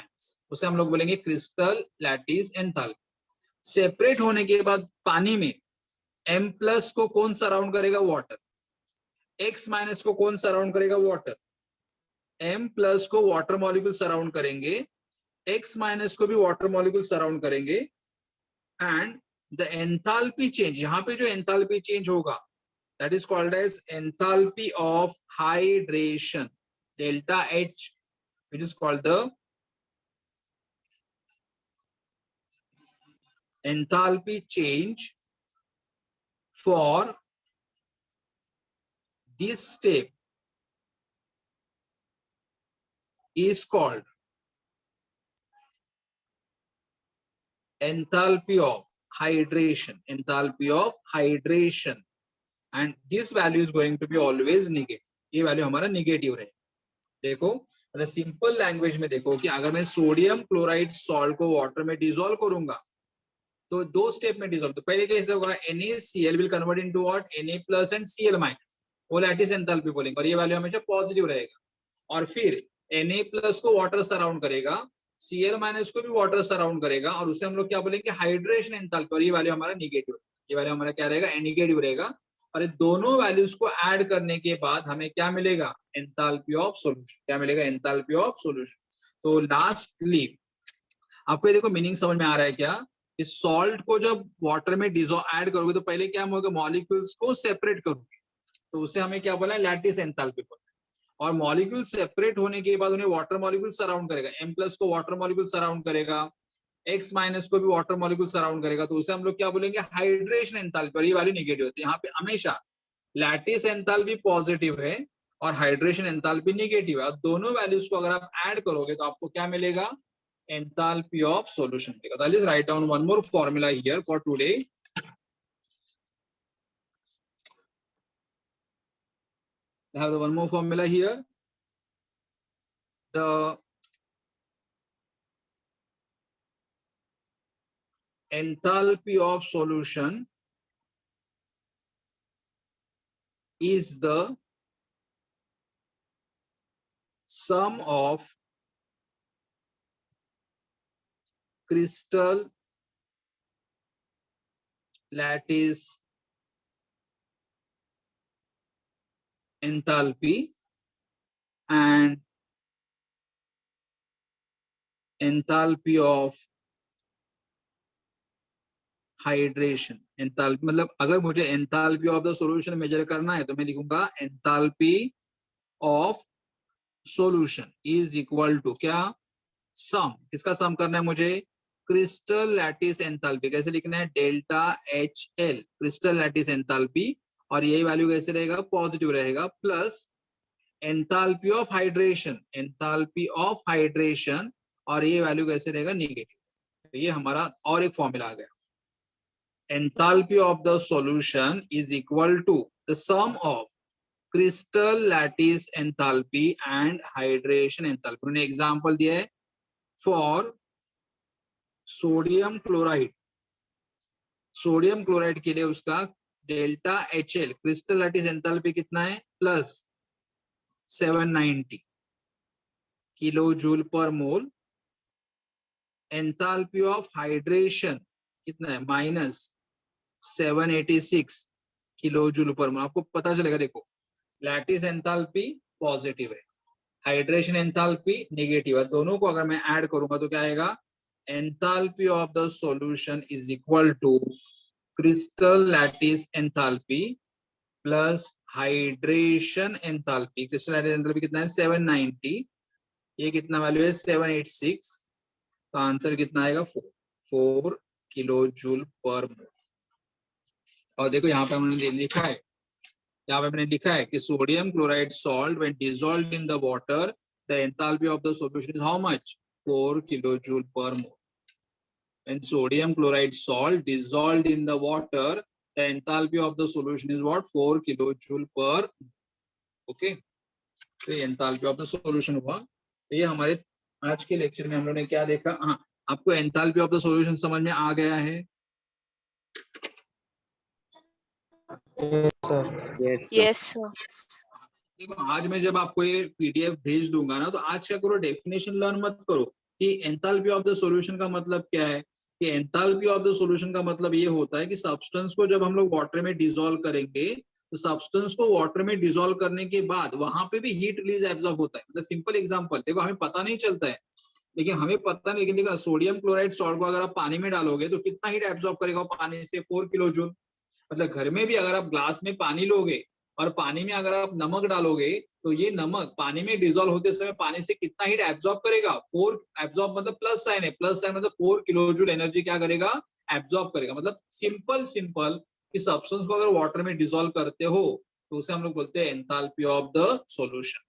उसे हम लोग बोलेंगे क्रिस्टल लैटिस एंथैल्पी। सेपरेट होने के बाद पानी में M+ को कौन सराउंड करेगा, वाटर। X- को कौन सराउंड करेगा, वाटर। M+ को वाटर मॉलिक्यूल सराउंड करेंगे, X- को भी वाटर मॉलिक्यूल सराउंड करेंगे, एंड द एंथैल्पी चेंज, यहाँ पे जो एंथैल्पी चेंज होगा that is called as enthalpy of hydration, delta H, which is called the enthalpy change for this step is called enthalpy of hydration, enthalpy of hydration, and this value is going to be always negative, ये value हमारा negative रहे। देखो मतलब simple language में देखो कि अगर मैं सोडियम क्लोराइड सॉल्ट को वाटर में डिसॉल्व करूंगा तो दो स्टेप में डिसॉल्व, तो पहले कैसे होगा, NaCl will convert into what, Na+ and Cl-, वो लैटिस एंथैल्पी बोलेंगे, और ये वैल्यू हमेशा पॉजिटिव रहेगा। और फिर Na+ को वाटर सराउंड करेगा, Cl- को भी वाटर सराउंड करेगा, और उसे हम लोग क्या बोलेंगे, हाइड्रेशन एंथैल्पी, और ये वैल्यू हमारा निगेटिव, ये वैल्यू हमारा क्या रहेगा, निगेटिव रहेगा। और ये दोनों वैल्यूज को ऐड करने के बाद हमें क्या मिलेगा, एंथैल्पी ऑफ सॉल्यूशन, क्या मिलेगा, एंथैल्पी ऑफ सॉल्यूशन। तो लास्टली आपको देखो मीनिंग समझ में आ रहा है क्या, इस सॉल्ट को जब वाटर में डिसॉल्व ऐड करोगे तो पहले क्या होगा, मॉलिक्यूल्स को सेपरेट करोगे, तो उसे हमें क्या बोला है, लैटिस एंथैल्पी बोला है। और मॉलिक्यूल सेपरेट होने के बाद उन्हें वाटर मॉलिक्यूल सराउंड करेगा, M+ को वाटर मॉलिक्यूल सराउंड करेगा, X- को भी वाटर मॉलिक्यूल सराउंड करेगा, तो उसे हम लोग क्या बोलेंगे, हाइड्रेशन एंथैल्पी, और ये वैल्यू निगेटिव होती है। यहाँ पे हमेशा लैटिस एंथैल्पी पॉजिटिव है और हाइड्रेशन एंथैल्पी निगेटिव है, और दोनों वैल्यूज को अगर आप ऐड करोगे तो आपको क्या मिलेगा, enthalpy of solution. So I'll just write down one more formula here for today. I have the one more formula here. The enthalpy of solution is the sum of crystal lattice enthalpy and enthalpy of hydration. Enthalpy मतलब अगर मुझे enthalpy of the solution measure करना है तो मैं लिखूंगा enthalpy of solution is equal to क्या, sum, किसका सम करना है मुझे, क्रिस्टल लैटिस एंथैल्पी, कैसे लिखना है, delta HL, crystal lattice enthalpy, और यही वैल्यू कैसे रहेगा, पॉजिटिव रहेगा, plus enthalpy of hydration, enthalpy of hydration, और ये वैल्यू कैसे रहेगा, नेगेटिव। तो ये हमारा और एक फॉर्मूला आ गया, enthalpy of the solution is equal to the sum of crystal lattice enthalpy and hydration enthalpy। उन्होंने एग्जांपल दिया है for sodium chloride, sodium chloride के लिए उसका delta HL crystal lattice enthalpy कितना है, +790, kilojoule per mole, enthalpy of hydration कितना है -786 किलोजूल पर मोल। आपको पता चलेगा, देखो लैटिस एंथैल्पी पॉजिटिव है, हाइड्रेशन एंथैल्पी नेगेटिव है, दोनों को अगर मैं ऐड करूंगा तो क्या आएगा, enthalpy of the solution is equal to crystal lattice enthalpy plus hydration enthalpy. Crystal lattice enthalpy कितना है 790, ये कितना वैल्यू है 786, तो आंसर कितना आएगा 4 किलोजूल पर मोल। और देखो यहाँ पे हमने लिखा है, यहाँ पे हमने लिखा है कि sodium chloride salt when dissolved in the water the enthalpy of the solution is how much 4 kilojoule per mole. When sodium chloride salt dissolved in the water, the enthalpy of the solution is what 4 kilojoule per. Okay, तो ये enthalpy of the solution हुआ। तो ये हमारे आज के lecture में हम लोगों ने क्या देखा, हाँ आपको enthalpy of the solution समझ में आ गया है? Yes sir. देखो आज मैं जब आपको ये पीडीएफ भेज दूंगा ना, तो आज क्या करो, डेफिनेशन लर्न मत करो कि एंथैल्पी ऑफ द सॉल्यूशन का मतलब क्या है। कि एंथैल्पी ऑफ द सॉल्यूशन का मतलब ये होता है कि सब्सटेंस को जब हम लोग वाटर में डिसॉल्व करेंगे, तो सब्सटेंस को वाटर में डिसॉल्व करने के बाद वहां पे भी हीट रिलीज एब्जॉर्ब होता है। मतलब सिंपल एग्जांपल देखो, हमें पता नहीं चलता है, लेकिन हमें पता नहीं, लेकिन देखो सोडियम क्लोराइड सॉल्ट को अगर आप पानी में डालोगे तो कितना हीट एब्जॉर्ब करेगा वो पानी से, 4 किलोजूल। मतलब घर में भी अगर आप ग्लास में पानी लोगे और पानी में अगर आप नमक डालोगे, तो ये नमक पानी में डिसॉल्व होते समय पानी से कितना हीट एब्जॉर्ब करेगा, 4। एब्जॉर्ब मतलब प्लस साइन है, प्लस साइन मतलब 4 किलोजूल एनर्जी क्या करेगा, एब्जॉर्ब करेगा। मतलब सिंपल कि सब्सटेंस को अगर वाटर में डिसॉल्व करते हो तो उसे हम लोग बोलते हैं एंथैल्पी ऑफ द सॉल्यूशन।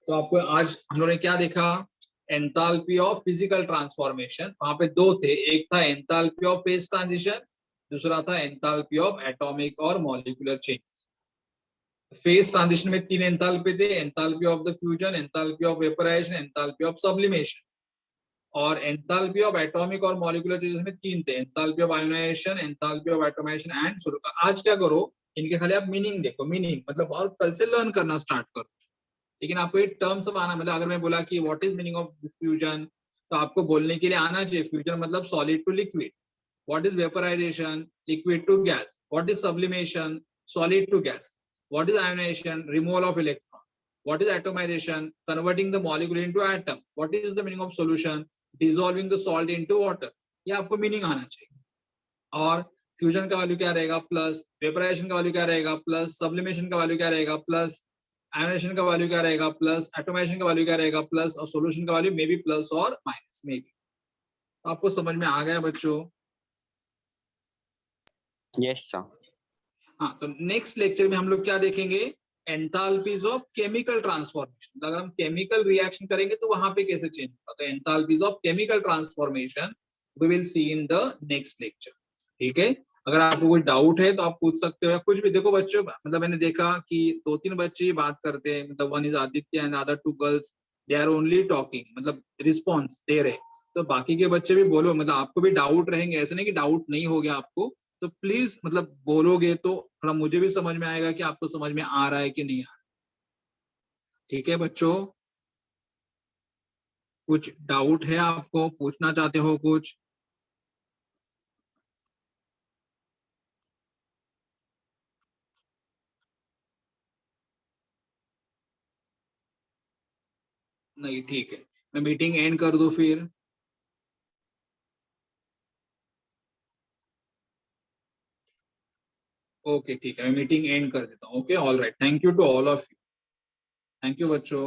तो आपको आज हम लोगों ने क्या देखा, एंथैल्पी ऑफ फिजिकल ट्रांसफॉर्मेशन। वहां पे दो थे, एक था एंथैल्पी ऑफ फेज ट्रांजिशन, दूसरा था एंथैल्पी ऑफ एटॉमिक और मॉलिक्यूलर चेंज। फेज ट्रांजिशन में 3 एंथैल्पी थे, enthalpy of the fusion, enthalpy of vaporization, enthalpy of sublimation. और एंथैल्पी ऑफ एटॉमिक और मॉलिक्यूलर चेंजेस में 3 थे, enthalpy of ionization, enthalpy of atomization and solution. आज क्या करो, इनके खाली आप मीनिंग देखो, मीनिंग मतलब, और कल से लर्न करना स्टार्ट करो। लेकिन आपको एक टर्म सब आना, मतलब अगर मैं बोला कि what is meaning of fusion, तो आपको बोलने के लिए आना चाहिए फ्यूजन मतलब solid to liquid. What is vaporization, liquid to gas. What is sublimation, solid to gas. What is ionization? Removal of electron. What is atomization? Converting the molecule into atom. What is the meaning of solution? Dissolving the salt into water. ये आपको meaning आना चाहिए। और fusion का value क्या रहेगा plus, vaporisation का value क्या रहेगा प्लस, सब्लिमेशन का वैल्यू क्या रहेगा प्लस, आयोनाइजेशन का वैल्यू क्या रहेगा प्लस, एटोमाइजेशन का वैल्यू क्या रहेगा प्लस, और सॉल्यूशन का वैल्यू मे बी प्लस और माइनस मे बी। आपको समझ में आ गया बच्चों? Yes sir. हाँ, तो नेक्स्ट लेक्चर में हम लोग क्या देखेंगे, एंथैल्पीज ऑफ केमिकल ट्रांसफॉर्मेशन। अगर हम केमिकल रिएक्शन करेंगे तो वहां पे कैसे चेंज होगा, तो enthalpies of chemical transformation we will see in the next lecture. ठीक है, अगर आपको कोई डाउट है तो आप पूछ सकते हो या कुछ भी। देखो बच्चों, मतलब मैंने देखा कि 2-3 बच्चे ही बात करते हैं, मतलब one is Aditya and other 2 girls, they are only talking, मतलब रिस्पॉन्स दे रहे। तो बाकी के बच्चे भी बोलो, मतलब आपको भी डाउट रहेंगे, ऐसे नहीं कि डाउट नहीं हो गया आपको, तो प्लीज मतलब बोलोगे तो थोड़ा मुझे भी समझ में आएगा कि आपको समझ में आ रहा है कि नहीं आ रहा। ठीक है बच्चों, कुछ डाउट है आपको, पूछना चाहते हो कुछ? नहीं, ठीक है, मैं मीटिंग एंड कर दूं फिर? ओके ठीक है, मैं मीटिंग एंड कर देता हूँ। Okay, all right, thank you to all of you. Thank you बच्चों।